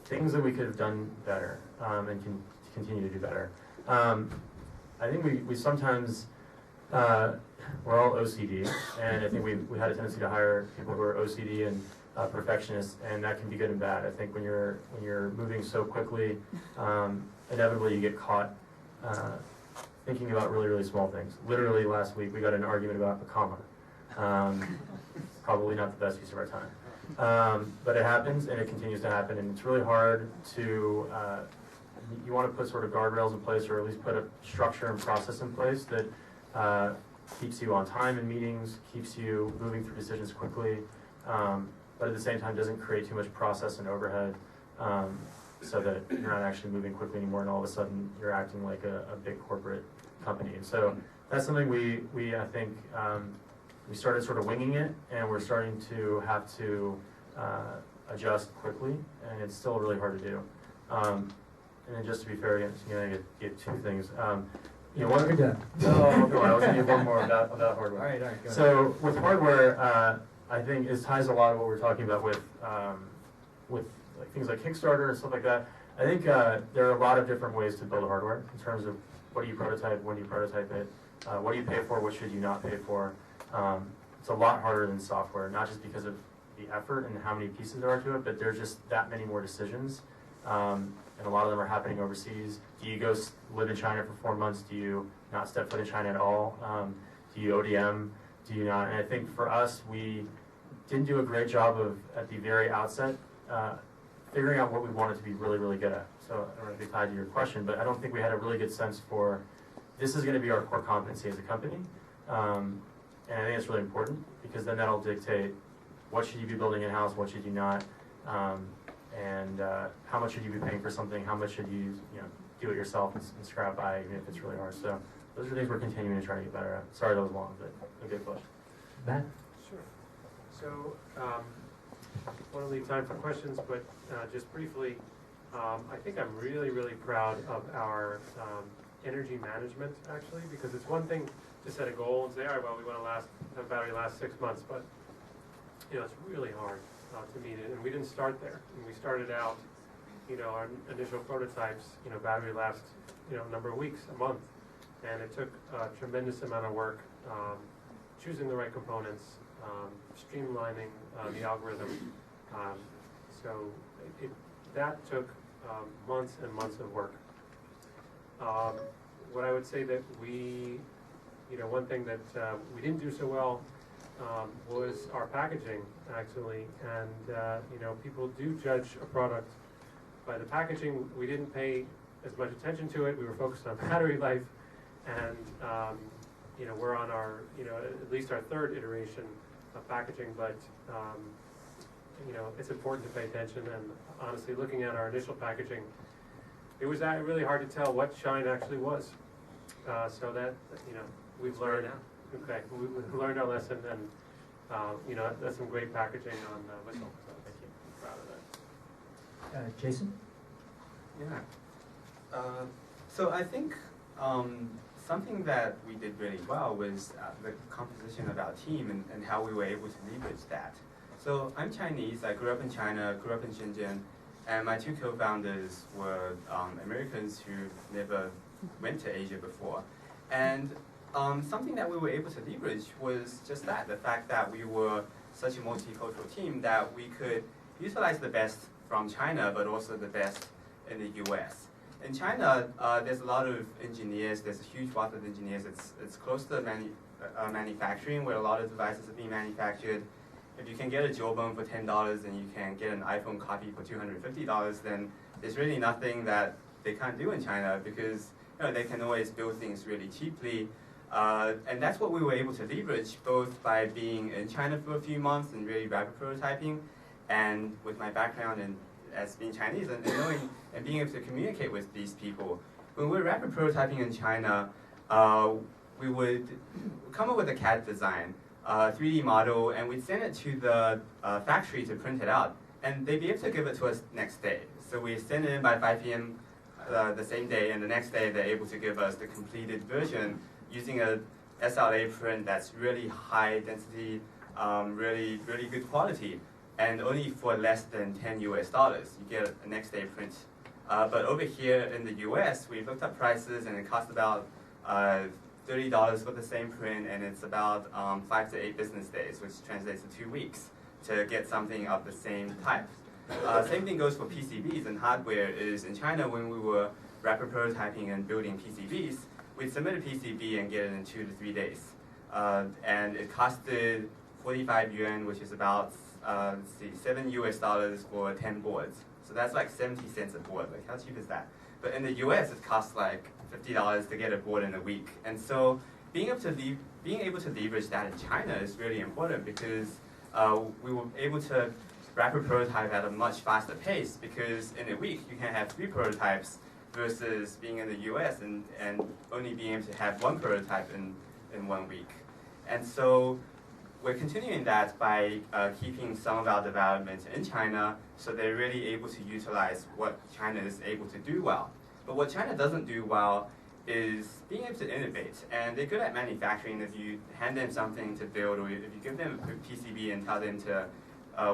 Things that we could have done better and can continue to do better. I think we sometimes, we're all OCD, and I think we had a tendency to hire people who are OCD and perfectionists, and that can be good and bad. I think when you're moving so quickly, inevitably you get caught thinking about really, really small things. Literally last week we got in an argument about a comma. Probably not the best use of our time. But it happens, and it continues to happen, and it's really hard to, you want to put sort of guardrails in place, or at least put a structure and process in place that keeps you on time in meetings, keeps you moving through decisions quickly, but at the same time doesn't create too much process and overhead, so that you're not actually moving quickly anymore, and all of a sudden you're acting like a big corporate company. And so that's something we I think, we started sort of winging it, and we're starting to have to adjust quickly, and it's still really hard to do. And then just to be fair, I'm going to get 2 things. One You're done. No, I was going to give one more about hardware. All right, go ahead. So with hardware, I think it ties a lot of what we're talking about with like things like Kickstarter and stuff like that. I think there are a lot of different ways to build hardware in terms of what do you prototype, when do you prototype it, what do you pay for, what should you not pay for. It's a lot harder than software, not just because of the effort and how many pieces there are to it, but there's just that many more decisions. And a lot of them are happening overseas. Do you go live in China for 4 months? Do you not step foot in China at all? Do you ODM? Do you not? And I think for us, we didn't do a great job of, at the very outset, figuring out what we wanted to be really, really good at. So I don't know if it's tied to your question, but I don't think we had a really good sense for, this is going to be our core competency as a company. And I think it's really important, because then that'll dictate what should you be building in-house, what should you not, and how much should you be paying for something, how much should you do it yourself and scrap by, even if it's really hard. So those are things we're continuing to try to get better at. Sorry that was long, but a good question. Ben? Sure. So, want to leave time for questions, but just briefly, I think I'm really, really proud of our energy management, actually, because it's one thing to set a goal and say, all right, well, we want to have a battery last 6 months, but it's really hard to meet it, and we didn't start there. And we started out, our initial prototypes, battery last, a number of weeks, a month, and it took a tremendous amount of work, choosing the right components, streamlining the algorithm. So that took months and months of work. What I would say that one thing that we didn't do so well was our packaging, actually. And people do judge a product by the packaging. We didn't pay as much attention to it. We were focused on battery life, and we're on our, at least our third iteration of packaging. But it's important to pay attention. And honestly, looking at our initial packaging, it was really hard to tell what Shine actually was. So that we've learned. Okay, we learned our lesson, and that's some great packaging on Whistle. So thank you. I'm proud of that. Jason? Yeah. So I think something that we did really well was the composition of our team and how we were able to leverage that. So I'm Chinese. I grew up in China, grew up in Shenzhen, and my two co-founders were Americans who never went to Asia before. And something that we were able to leverage was just that, the fact that we were such a multicultural team that we could utilize the best from China, but also the best in the US. In China, there's a lot of engineers, there's a huge swath of engineers. It's close to manufacturing, where a lot of devices are being manufactured. If you can get a jawbone for $10 and you can get an iPhone copy for $250, then there's really nothing that they can't do in China, because they can always build things really cheaply. And that's what we were able to leverage, both by being in China for a few months and really rapid prototyping, and with my background as being Chinese and knowing and being able to communicate with these people. When we were rapid prototyping in China, we would come up with a CAD design, 3D model, and we'd send it to the factory to print it out, and they'd be able to give it to us next day. So we send it in by 5 p.m. The same day, and the next day they're able to give us the completed version using a SLA print that's really high density, really, really good quality, and only for less than $10 US. You get a next day print. But over here in the US, we looked up prices, and it costs about $30 for the same print, and it's about 5 to 8 business days, which translates to 2 weeks to get something of the same type. Same thing goes for PCBs and hardware. Is in China, when we were rapid prototyping and building PCBs, we'd submit a PCB and get it in 2 to 3 days. And it costed 45 yuan, which is about $7 US for 10 boards. So that's like 70 cents a board. Like, how cheap is that? But in the US, it costs like $50 to get a board in a week. And so being able to leverage that in China is really important, because we were able to rapid prototype at a much faster pace, because in a week you can have 3 prototypes versus being in the US and only being able to have 1 prototype in 1 week. And so we're continuing that by keeping some of our development in China, so they're really able to utilize what China is able to do well. But what China doesn't do well is being able to innovate. And they're good at manufacturing. If you hand them something to build, or if you give them a PCB and tell them to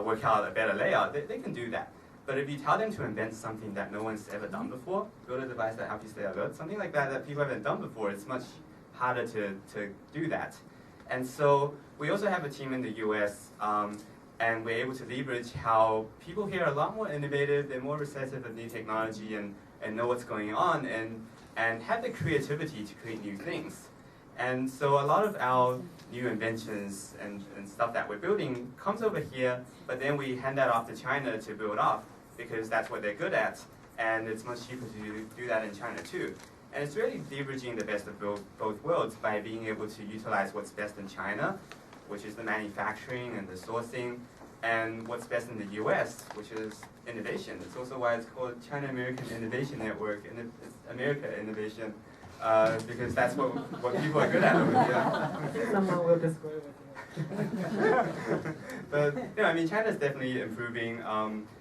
work out a better layout, they can do that. But if you tell them to invent something that no one's ever done before, build a device that helps you stay alert, something like that people haven't done before, it's much harder to do that. And so we also have a team in the US, and we're able to leverage how people here are a lot more innovative, they're more receptive of new technology and know what's going on, and have the creativity to create new things. And so a lot of our new inventions and stuff that we're building comes over here, but then we hand that off to China to build off, because that's what they're good at, and it's much cheaper to do that in China too. And it's really leveraging the best of both worlds by being able to utilize what's best in China, which is the manufacturing and the sourcing, and what's best in the US, which is innovation. It's also why it's called China-American Innovation Network, and it's America Innovation, because that's what people are good at over here. I think someone will disagree with you. But I mean, China's definitely improving.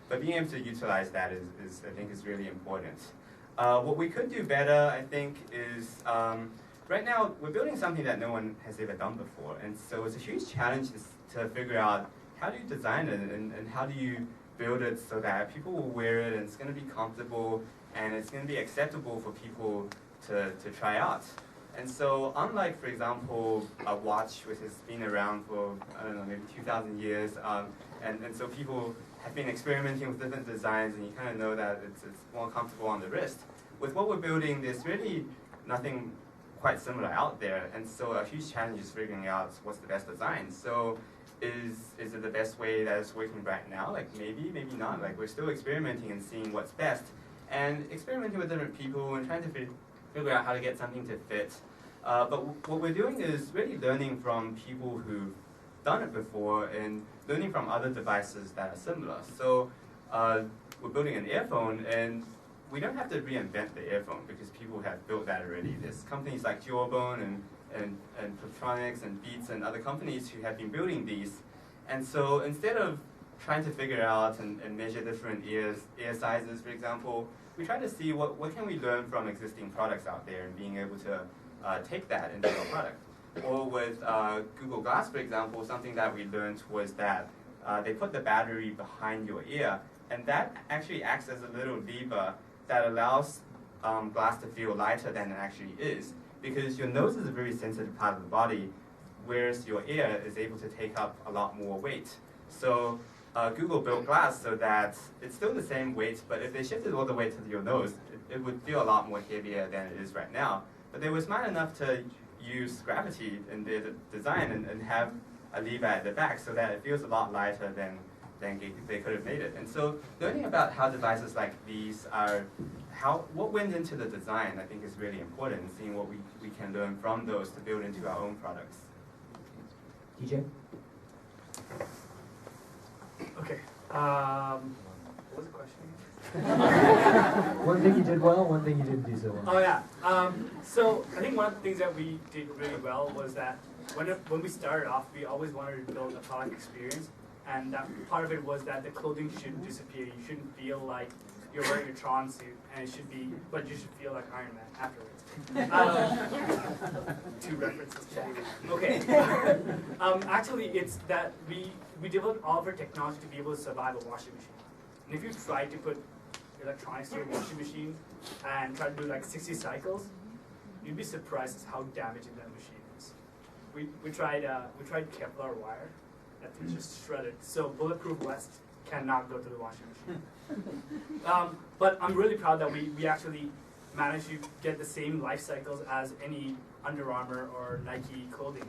But being able to utilize that is I think is really important. What we could do better, I think, is right now we're building something that no one has ever done before, and so it's a huge challenge to figure out how do you design it and how do you build it so that people will wear it and it's going to be comfortable and it's going to be acceptable for people to try out. And so unlike, for example, a watch which has been around for, I don't know, maybe 2,000 years, and so people have been experimenting with different designs and you kind of know that it's more comfortable on the wrist. With what we're building, there's really nothing quite similar out there, and so a huge challenge is figuring out what's the best design. So is it the best way that it's working right now? Like maybe, maybe not. Like we're still experimenting and seeing what's best and experimenting with different people and trying to figure out how to get something to fit. But what we're doing is really learning from people who've done it before and learning from other devices that are similar. So we're building an earphone, and we don't have to reinvent the earphone because people have built that already. There's companies like Wearable and Plantronics and Beats and other companies who have been building these. And so instead of trying to figure out and measure different ear sizes, for example, we try to see what can we learn from existing products out there and being able to take that into our product. Or with Google Glass, for example, something that we learned was that they put the battery behind your ear, and that actually acts as a little lever that allows glass to feel lighter than it actually is. Because your nose is a very sensitive part of the body, whereas your ear is able to take up a lot more weight. So Google built glass so that it's still the same weight, but if they shifted all the weight to your nose, it would feel a lot more heavier than it is right now. But they were smart enough to use gravity in their design and have a lever at the back so that it feels a lot lighter than they could have made it. And so learning about how devices like these are, what went into the design, I think is really important, and seeing what we can learn from those to build into our own products. DJ? Okay. What was the question? One thing you did well, one thing you didn't do so well. Oh yeah. So I think one of the things that we did really well was that when we started off, we always wanted to build a product experience, and that part of it was that the clothing shouldn't disappear. You shouldn't feel like you're wearing a Tron suit, and it should be, but you should feel like Iron Man afterwards. Two references. Okay. Actually, it's that we developed all of our technology to be able to survive a washing machine. And if you try to put electronics to a washing machine and try to do like 60 cycles, you'd be surprised at how damaging that machine is. We tried Kevlar wire. That thing's just shredded. So bulletproof vest cannot go to the washing machine. But I'm really proud that we actually managed to get the same life cycles as any Under Armour or Nike clothing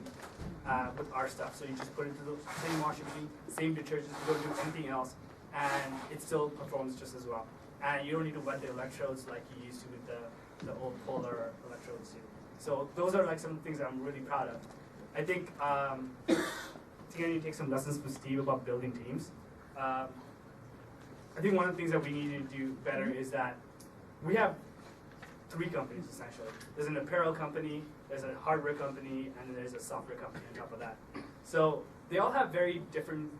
with our stuff. So you just put it into the same washing machine, same detergent, you don't do anything else, and it still performs just as well. And you don't need to wet the electrodes like you used to with the old Polar electrodes. So those are like some things that I'm really proud of. I think I need to take some lessons from Steve about building teams. I think one of the things that we need to do better is that we have 3 companies essentially. There's an apparel company, there's a hardware company, and then there's a software company on top of that. So they all have very different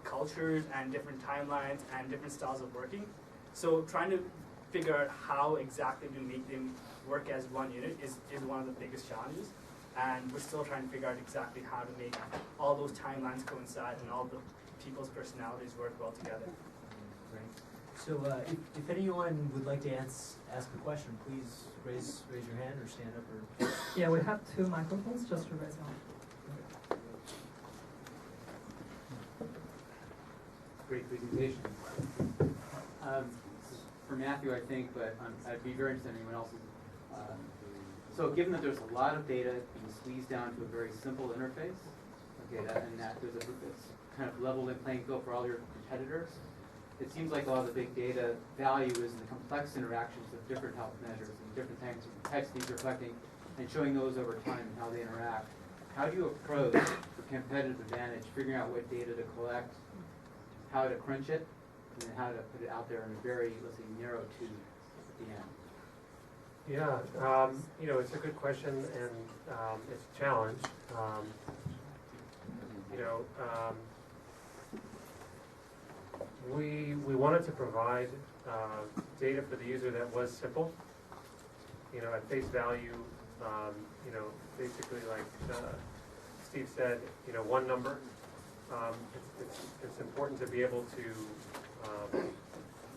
cultures and different timelines and different styles of working. So trying to figure out how exactly to make them work as one unit is one of the biggest challenges. And we're still trying to figure out exactly how to make all those timelines coincide and all the people's personalities work well together. Great. So if anyone would like to ask a question, please raise your hand or stand up. Or Yeah, we have 2 microphones, just to raise on. Great presentation. This is for Matthew, I think, but I'd be very interested in anyone else's. So given that there's a lot of data being squeezed down to a very simple interface, okay, and that there's it's kind of leveled in playing field for all your competitors, it seems like a lot of the big data value is in the complex interactions of different health measures and different types of things you're collecting and showing those over time and how they interact. How do you approach for competitive advantage, figuring out what data to collect, how to crunch it, and then how to put it out there in a very, let's say, narrow tube at the end? Yeah, it's a good question, and it's a challenge. you know, we wanted to provide data for the user that was simple, you know, at face value, you know, basically like Steve said, you know, one number. It's important to be able to,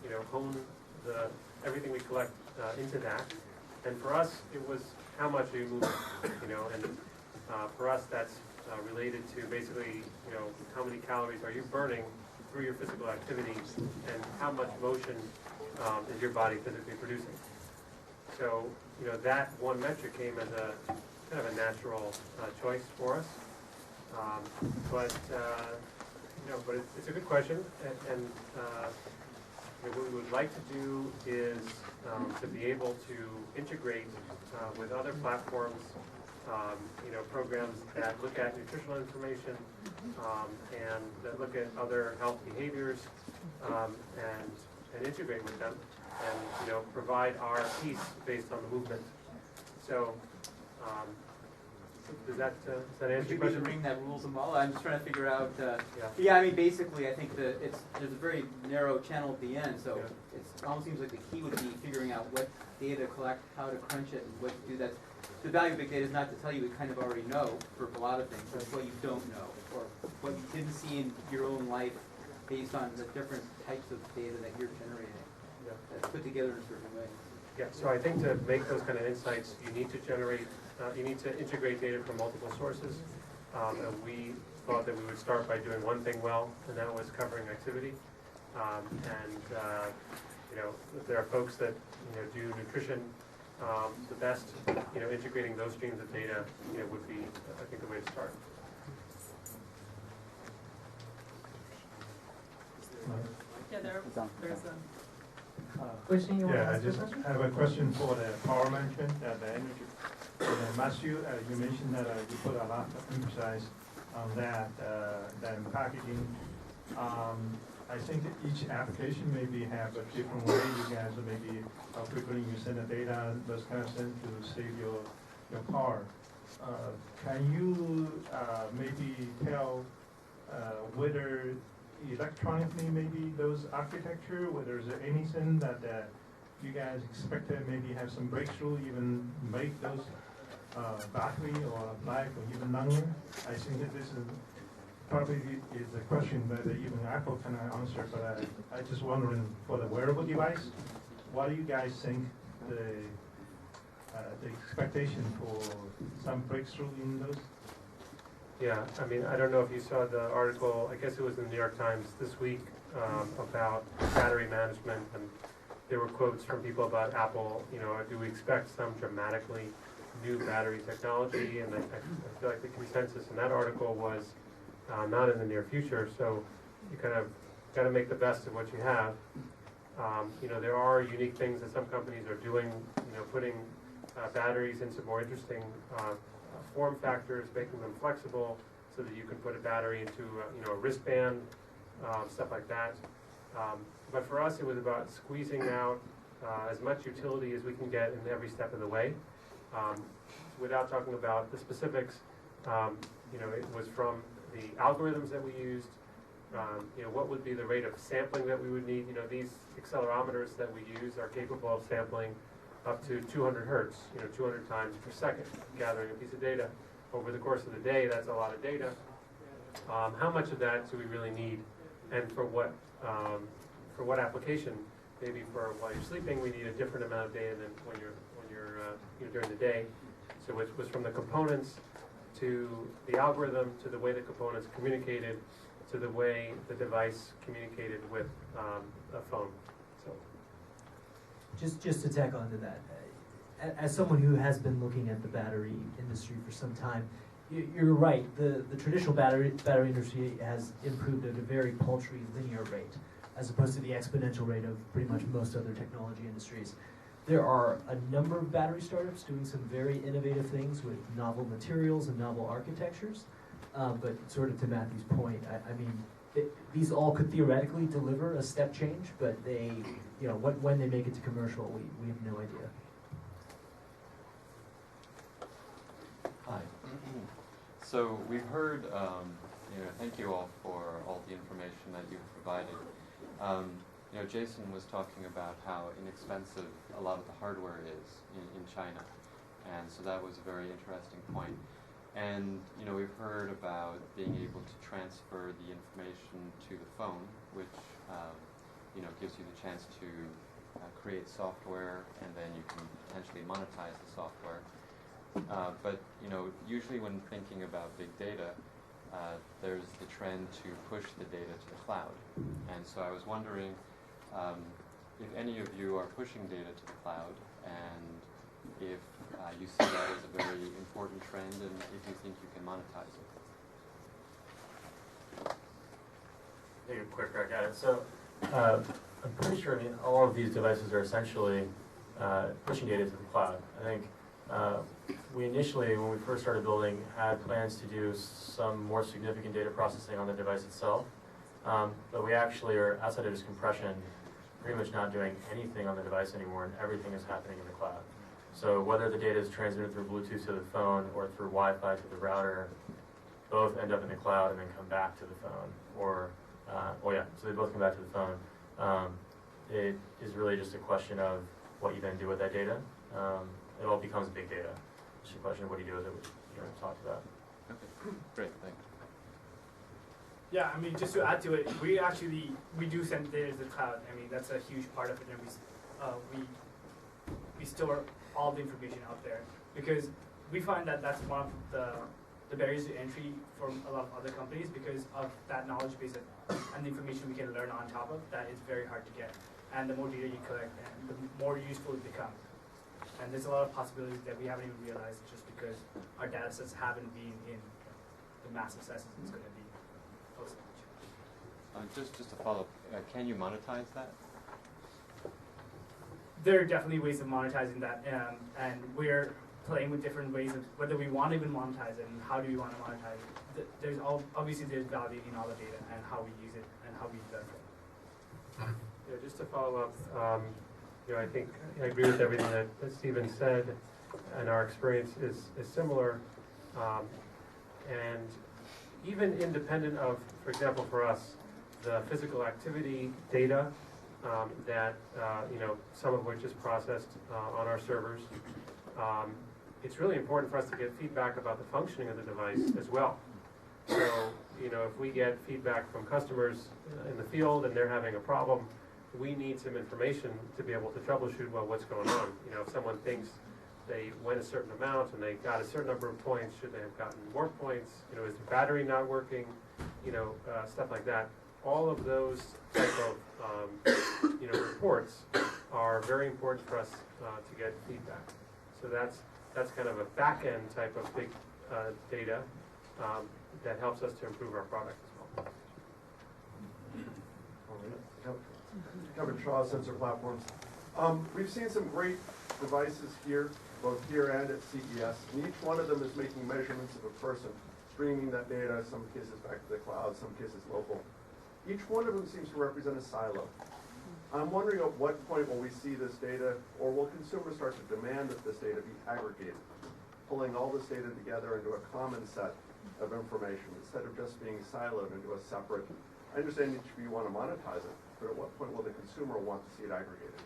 you know, hone everything we collect into that. And for us, it was how much are you moving, you know, and for us, that's related to basically, you know, how many calories are you burning through your physical activities and how much motion is your body physically producing. So, you know, that one metric came as a kind of a natural choice for us. But you know, but it's a good question, and you know, what we would like to do is to be able to integrate with other platforms, you know, programs that look at nutritional information and that look at other health behaviors and integrate with them, and you know, provide our piece based on the movement. So. Does that answer your Would question? you bring that rules and model? I'm just trying to figure out. Yeah. Yeah, I mean, basically, I think that there's a very narrow channel at the end, so Yeah. it almost seems like the key would be figuring out what data to collect, how to crunch it, and what to do. That's the value of big data is not to tell you we kind of already know for a lot of things, but it's what you don't know or what you didn't see in your own life based on the different types of data that you're generating. Yeah. That's put together in a certain way. Yeah, so I think to make those kind of insights, you need to generate, you need to integrate data from multiple sources. And we thought that we would start by doing one thing well, and that was covering activity. You know, there are folks that, you know, do nutrition the best, you know, integrating those streams of data, you know, would be, I think, the way to start. Yeah, there's a question you want to Yeah, I ask? just have a question for the power management, the energy. Matthew, you mentioned that you put a lot of emphasis on that, than packaging. I think that each application maybe have a different way. You guys maybe how quickly you send the data, those kind of things to save your power. Can you maybe tell whether electronically maybe those architecture, whether there's anything that you guys expect to maybe have some breakthrough, even make those battery or life or even longer? I think that this is probably is a question that even Apple cannot answer, but I just wondering for the wearable device, what do you guys think the expectation for some breakthrough in those? Yeah, I mean, I don't know if you saw the article, I guess it was in the New York Times this week, about battery management, and there were quotes from people about Apple, you know, do we expect some dramatically new battery technology? And I feel like the consensus in that article was not in the near future, so you kind of got to make the best of what you have. You know, there are unique things that some companies are doing, you know, putting batteries into more interesting form factors, making them flexible so that you can put a battery into you know, a wristband, stuff like that. But for us, it was about squeezing out as much utility as we can get in every step of the way. Without talking about the specifics, you know, it was from the algorithms that we used, you know, what would be the rate of sampling that we would need. You know, these accelerometers that we use are capable of sampling up to 200 hertz, you know, 200 times per second, gathering a piece of data. Over the course of the day, that's a lot of data. How much of that do we really need, and for what application? Maybe for while you're sleeping, we need a different amount of data than when you're you know, during the day. So it was from the components to the algorithm to the way the components communicated to the way the device communicated with a phone. So. Just to tack onto that, as someone who has been looking at the battery industry for some time, you're right. The traditional battery industry has improved at a very paltry linear rate, as opposed to the exponential rate of pretty much most other technology industries. There are a number of battery startups doing some very innovative things with novel materials and novel architectures. But sort of to Matthew's point, I mean, these all could theoretically deliver a step change, but they, you know, when they make it to commercial, we have no idea. Hi. So we've heard Thank you all for all the information that you've provided. Jason was talking about how inexpensive a lot of the hardware is in China, and so that was a very interesting point. And we've heard about being able to transfer the information to the phone, which gives you the chance to create software, and then you can potentially monetize the software. But usually when thinking about big data, there's the trend to push the data to the cloud. And so I was wondering if any of you are pushing data to the cloud, and if you see that as a very important trend, and if you think you can monetize it. Take a quick crack at it. So I'm pretty sure all of these devices are essentially pushing data to the cloud. I think we initially, when we first started building, had plans to do some more significant data processing on the device itself. But we actually are, outside of just compression, pretty much not doing anything on the device anymore, and everything is happening in the cloud. So whether the data is transmitted through Bluetooth to the phone or through Wi-Fi to the router, both end up in the cloud and then come back to the phone. So they both come back to the phone. It is really just a question of what you then do with that data. It all becomes big data. It's just a question of what you do with it, which you talked about. Okay, great, thanks. Yeah, I mean, just to add to it, we do send data to the cloud. I mean, that's a huge part of it, and we store all the information out there, because we find that that's one of the barriers to entry for a lot of other companies, because of that knowledge base and the information we can learn on top of that is very hard to get. And the more data you collect, and the more useful it becomes. And there's a lot of possibilities that we haven't even realized, just because our data sets haven't been in the massive sizes it's going to be. Just to follow up, can you monetize that? There are definitely ways of monetizing that, and we're playing with different ways of whether we want to even monetize it and how do we want to monetize it. Obviously there's value in all the data and how we use it and how we learn from it. Yeah, just to follow up, I think I agree with everything that Stephen said, and our experience is similar. And even independent of, for example, for us, the physical activity data that, some of which is processed on our servers, it's really important for us to get feedback about the functioning of the device as well. So, if we get feedback from customers in the field and they're having a problem, we need some information to be able to troubleshoot, well, what's going on. If someone thinks they went a certain amount and they got a certain number of points, should they have gotten more points? Is the battery not working? Stuff like that. All of those type of reports are very important for us to get feedback. So that's kind of a back-end type of big data that helps us to improve our product as well. Kevin Shaw, Sensor Platforms. We've seen some great devices here, both here and at CES, and each one of them is making measurements of a person, streaming that data, some cases back to the cloud, some cases local. Each one of them seems to represent a silo. I'm wondering at what point will we see this data, or will consumers start to demand that this data be aggregated, pulling all this data together into a common set of information instead of just being siloed into a separate. I understand each of you want to monetize it, but at what point will the consumer want to see it aggregated?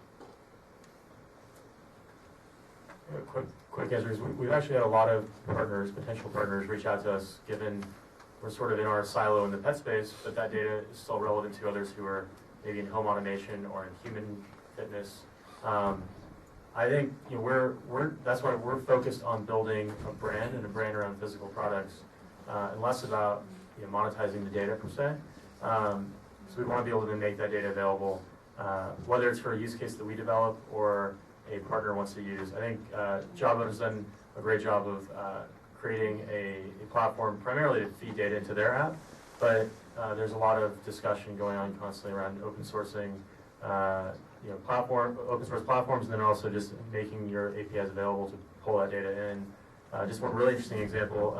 Quick answers. We've actually had a lot of partners, potential partners, reach out to us, given we're sort of in our silo in the pet space, but that data is still relevant to others who are maybe in home automation or in human fitness. I think that's why we're focused on building a brand and a brand around physical products, and less about monetizing the data per se. So we want to be able to make that data available, whether it's for a use case that we develop or a partner wants to use. I think Java has done a great job of creating a platform primarily to feed data into their app, but there's a lot of discussion going on constantly around open sourcing, open source platforms, and then also just making your APIs available to pull that data in. Just one really interesting example,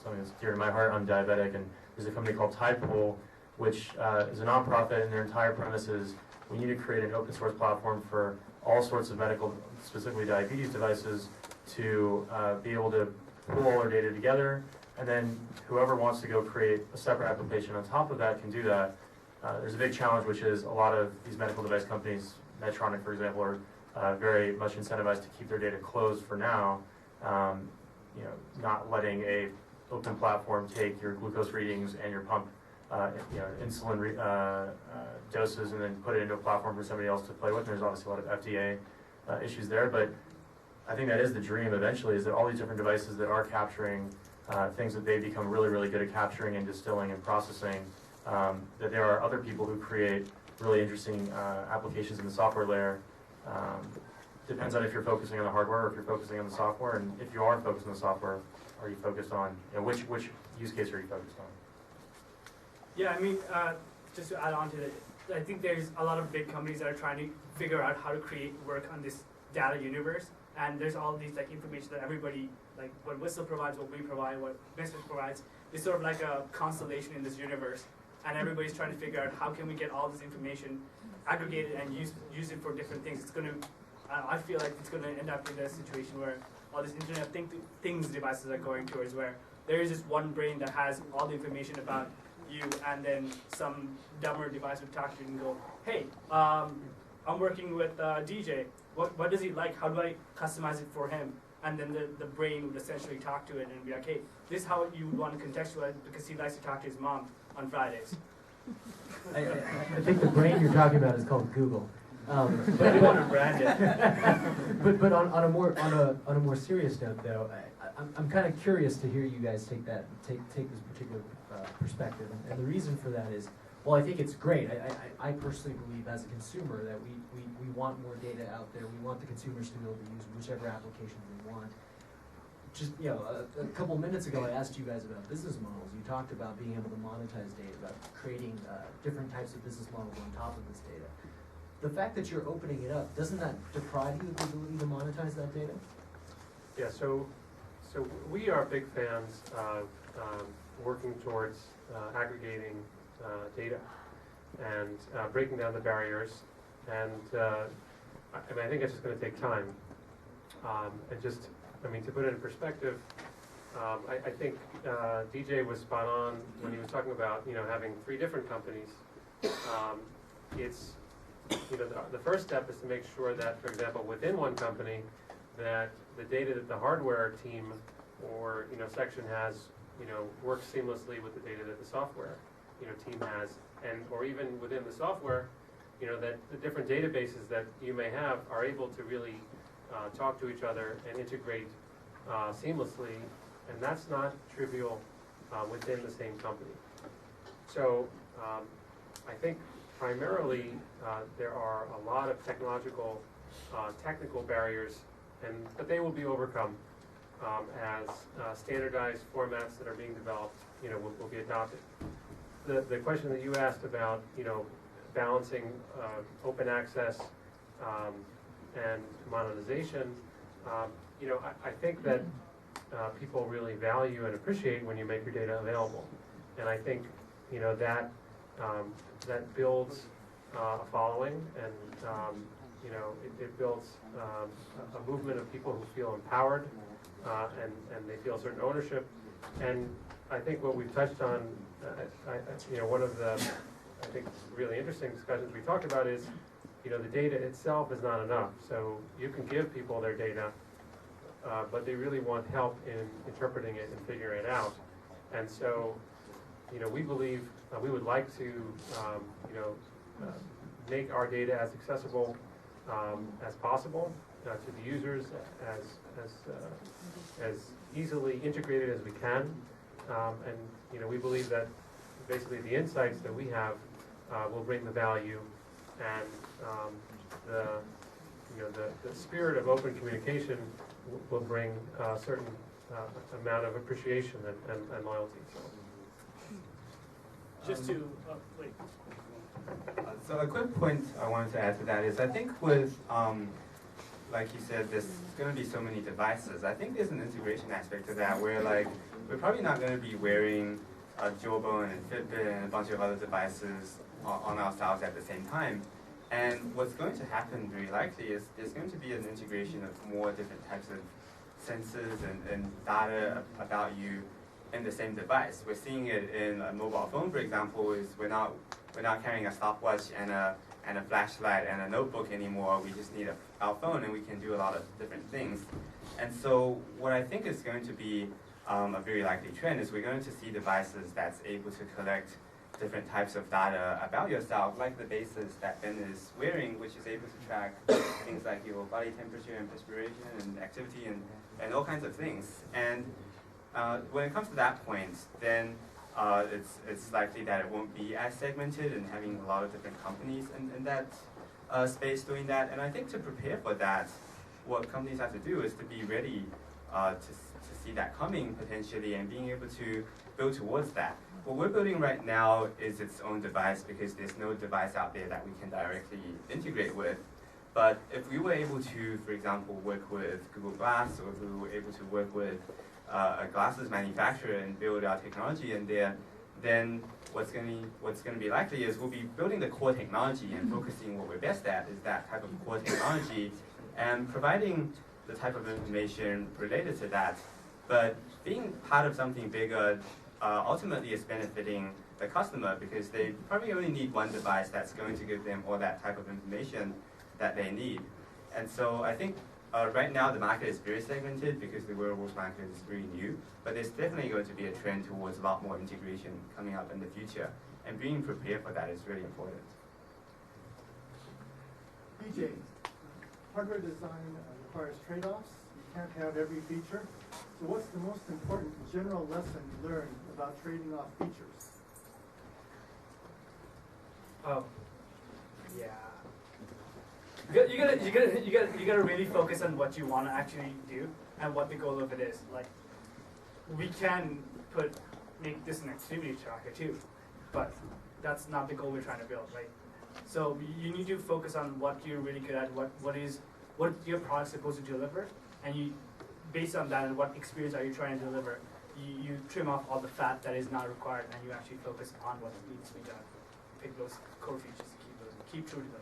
something that's dear to my heart. I'm diabetic, and there's a company called Tidepool, which is a nonprofit, and their entire premise is we need to create an open source platform for all sorts of medical, specifically diabetes devices, to be able to pull all our data together, and then whoever wants to go create a separate application on top of that can do that. There's a big challenge, which is a lot of these medical device companies, Medtronic, for example, are very much incentivized to keep their data closed for now. Not letting a open platform take your glucose readings and your pump, insulin doses, and then put it into a platform for somebody else to play with. There's obviously a lot of FDA issues there, but I think that is the dream eventually, is that all these different devices that are capturing things that they become really, really good at capturing and distilling and processing, that there are other people who create really interesting applications in the software layer. Depends on if you're focusing on the hardware or if you're focusing on the software, and if you are focused on the software, are you focused on, which use case are you focused on? Yeah, I mean, just to add on to it, I think there's a lot of big companies that are trying to figure out how to create work on this data universe, and there's all these like information that everybody, like what Whistle provides, what we provide, what Business provides, is sort of like a constellation in this universe, and everybody's trying to figure out how can we get all this information aggregated and use it for different things. It's going to, I feel like it's going to end up in a situation where all these Internet of Things devices are going towards, where there is just one brain that has all the information about you, and then some dumber device would talk to you and go, hey, I'm working with DJ. What does he like? How do I customize it for him? And then the brain would essentially talk to it and be like, hey, this is how you would want to contextualize it because he likes to talk to his mom on Fridays. I think the brain you're talking about is called Google. But they want to brand it. but on a more serious note though, I'm kind of curious to hear you guys take this particular perspective, and the reason for that is, well, I think it's great. I personally believe as a consumer that we want more data out there. We want the consumers to be able to use whichever application they want. Just, a couple minutes ago I asked you guys about business models. You talked about being able to monetize data, about creating different types of business models on top of this data. The fact that you're opening it up, doesn't that deprive you of the ability to monetize that data? Yeah, so we are big fans of working towards aggregating data and breaking down the barriers, and I think it's just going to take time. To put it in perspective, I think DJ was spot on when he was talking about having 3 different companies. The first step is to make sure that, for example, within one company, that the data that the hardware team or section has works seamlessly with the data that the software team has, or even within the software, that the different databases that you may have are able to really talk to each other and integrate seamlessly, and that's not trivial within the same company. So I think primarily there are a lot of technical barriers, but they will be overcome as standardized formats that are being developed will be adopted. The question that you asked about balancing open access and monetization, I think that people really value and appreciate when you make your data available, and I think that builds a following, and it builds a movement of people who feel empowered and they feel certain ownership. And I think what we've touched on, one of the I think really interesting discussions we talked about is the data itself is not enough. So you can give people their data, but they really want help in interpreting it and figuring it out. And so we believe we would like to make our data as accessible as possible to the users, as easily integrated as we can, and we believe that basically the insights that we have will bring the value, and the spirit of open communication will bring a certain amount of appreciation and loyalty. Just to wait. So a quick point I wanted to add to that is, I think with, like you said, there's going to be so many devices. I think there's an integration aspect to that where we're probably not going to be wearing a Jawbone and Fitbit and a bunch of other devices on ourselves at the same time. And what's going to happen very likely is there's going to be an integration of more different types of sensors and data about you in the same device. We're seeing it in a mobile phone, for example, is we're not carrying a stopwatch and a flashlight and a notebook anymore. We just need our phone, and we can do a lot of different things. And so what I think is going to be a very likely trend is we're going to see devices that's able to collect different types of data about yourself, like the bases that Ben is wearing, which is able to track things like your body temperature and perspiration and activity and all kinds of things. And when it comes to that point, then it's likely that it won't be as segmented and having a lot of different companies in that space doing that. And I think to prepare for that, what companies have to do is to be ready to see that coming potentially and being able to build towards that. What we're building right now is its own device because there's no device out there that we can directly integrate with. But if we were able to, for example, work with Google Glass, or if we were able to work with a glasses manufacturer and build our technology in there, then what's going to be likely is we'll be building the core technology and focusing what we're best at is that type of core technology and providing the type of information related to that. But being part of something bigger ultimately is benefiting the customer because they probably only need one device that's going to give them all that type of information that they need. And so I think right now the market is very segmented because the wearables market is very new, but there's definitely going to be a trend towards a lot more integration coming up in the future. And being prepared for that is really important. BJ, hardware design requires trade-offs. You can't have every feature. So what's the most important general lesson you learned about trading off features? Oh, yeah. You gotta really focus on what you want to actually do and what the goal of it is. Like, we can make this an activity tracker too, but that's not the goal we're trying to build, right? So you need to focus on what you're really good at, what your product's supposed to deliver, and you, based on that and what experience are you trying to deliver, you trim off all the fat that is not required, and you actually focus on what needs to be done. Pick those core features, keep true to those.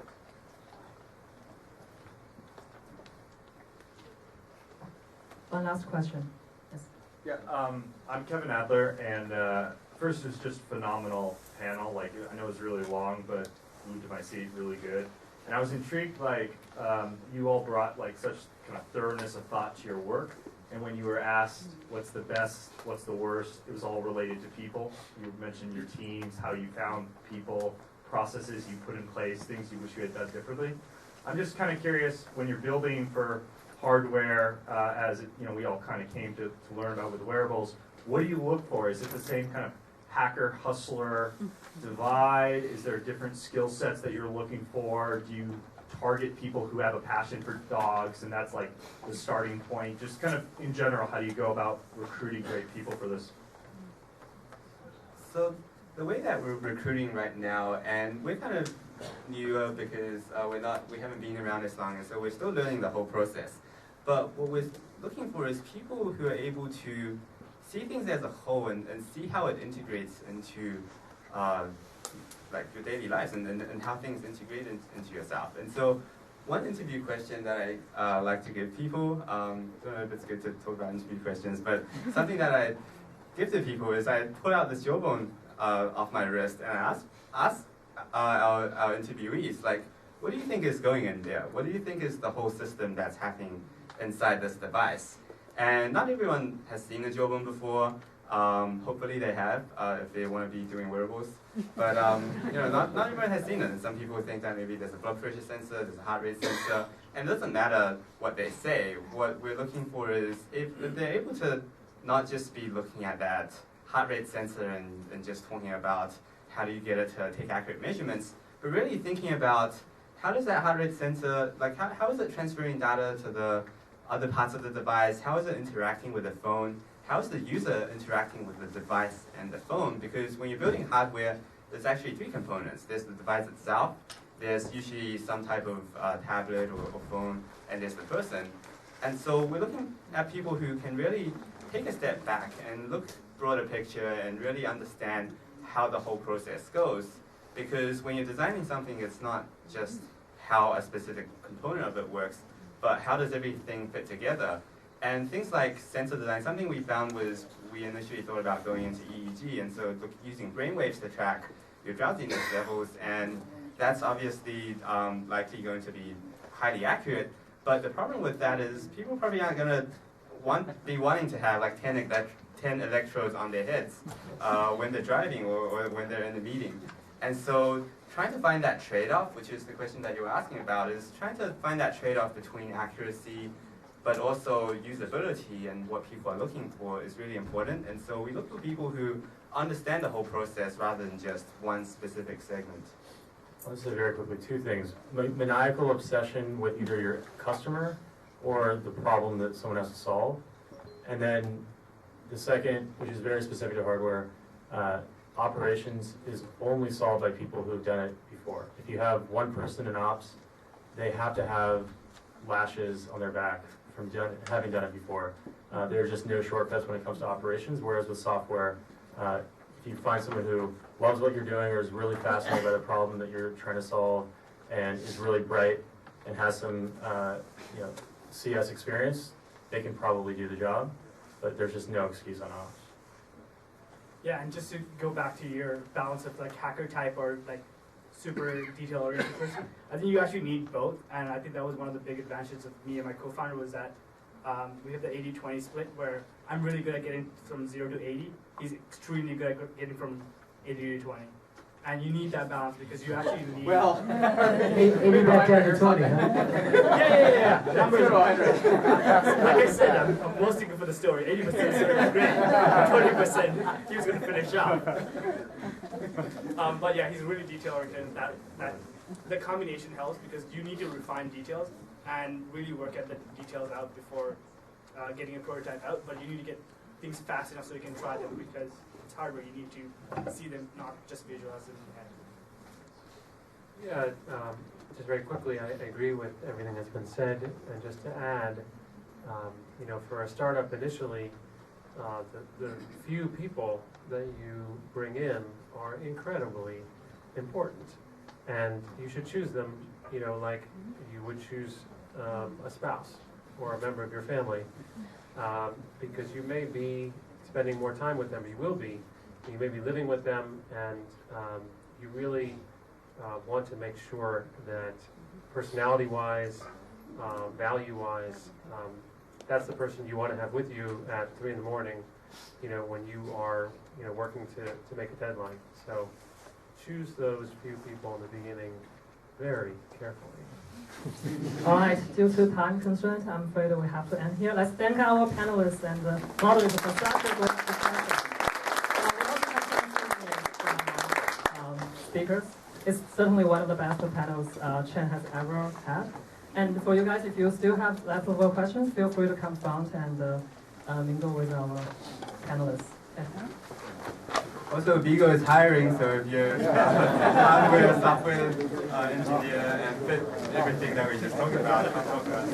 One last question. Yes. Yeah, I'm Kevin Adler, and first it's just phenomenal panel. Like, I know it's really long, but glued to my seat, really good. And I was intrigued, like, you all brought like such kind of thoroughness of thought to your work. And when you were asked what's the best, what's the worst, it was all related to people. You mentioned your teams, how you found people, processes you put in place, things you wish you had done differently. I'm just kind of curious, when you're building for hardware, as you know, we all kind of came to learn about with wearables, what do you look for? Is it the same kind of hacker hustler divide? Is there different skill sets that you're looking for? Do you target people who have a passion for dogs and that's like the starting point? Just kind of in general, how do you go about recruiting great people for this? So the way that we're recruiting right now, and we're kind of newer because we haven't been around as long, and so we're still learning the whole process. But what we're looking for is people who are able to see things as a whole and see how it integrates into like your daily lives and how things integrate into yourself. And so one interview question that I like to give people, I don't know if it's good to talk about interview questions, but something that I give to people is I pull out this jawbone off my wrist and I ask our interviewees, like, what do you think is going in there? What do you think is the whole system that's happening inside this device? And not everyone has seen a jawbone before. Hopefully they have, if they want to be doing wearables. But you know, not everyone has seen it. And some people think that maybe there's a blood pressure sensor, there's a heart rate sensor, and it doesn't matter what they say. What we're looking for is if they're able to not just be looking at that heart rate sensor and just talking about how do you get it to take accurate measurements, but really thinking about how does that heart rate sensor, like how is it transferring data to the other parts of the device? How is it interacting with the phone? How is the user interacting with the device and the phone? Because when you're building hardware, there's actually three components. There's the device itself, there's usually some type of tablet or phone, and there's the person. And so we're looking at people who can really take a step back and look broader picture and really understand how the whole process goes. Because when you're designing something, it's not just how a specific component of it works, but how does everything fit together? And things like sensor design, something we found was we initially thought about going into EEG, and so using brainwaves to track your drowsiness levels, and that's obviously likely going to be highly accurate. But the problem with that is people probably aren't going to be wanting to have like 10 electrodes on their heads when they're driving or when they're in a meeting. And so trying to find that trade-off, which is the question that you were asking about, is trying to find that trade-off between accuracy but also usability and what people are looking for is really important. And so we look for people who understand the whole process rather than just one specific segment. I'll just say very quickly two things. Maniacal obsession with either your customer or the problem that someone has to solve. And then the second, which is very specific to hardware, operations is only solved by people who have done it before. If you have one person in ops, they have to have lashes on their back from having done it before. There are just no shortcuts when it comes to operations, whereas with software, if you find someone who loves what you're doing or is really fascinated by the problem that you're trying to solve and is really bright and has some CS experience, they can probably do the job, but there's just no excuse on ops. Yeah, and just to go back to your balance of like hacker type or like super detail oriented person, I think you actually need both, and I think that was one of the big advantages of me and my co-founder was that we have the 80-20 split where I'm really good at getting from 0 to 80. He's extremely good at getting from 80 to 20. And you need that balance because you actually need... Well... 80 back down to 20, huh? Yeah. Numbers. Like I said, I'm mostly good for the story. 80% is great. 20% he was going to finish off. But yeah, he's really detail-oriented. That the combination helps because you need to refine details and really work at the details out before getting a prototype out. But you need to get things fast enough so you can try them because it's hardware. You need to see them, not just visualize them in your head. Yeah, just very quickly, I agree with everything that's been said. And just to add, for a startup initially, the few people that you bring in are incredibly important. And you should choose them, like you would choose a spouse or a member of your family, because you may be spending more time with them. You will be. You may be living with them, and you really want to make sure that personality-wise, value-wise, that's the person you want to have with you at 3 in the morning, when you are, working to make a deadline. So choose those few people in the beginning very carefully. All right, due to time constraints, I'm afraid we have to end here. Let's thank our panelists and moderators for such a great discussion. We also have some speakers. It's certainly one of the best panels Chen has ever had. And for you guys, if you still have leftover questions, feel free to come front and mingle with our panelists. Also, Bigo is hiring, so if you're hardware, software engineer, and fit everything that we just talked about,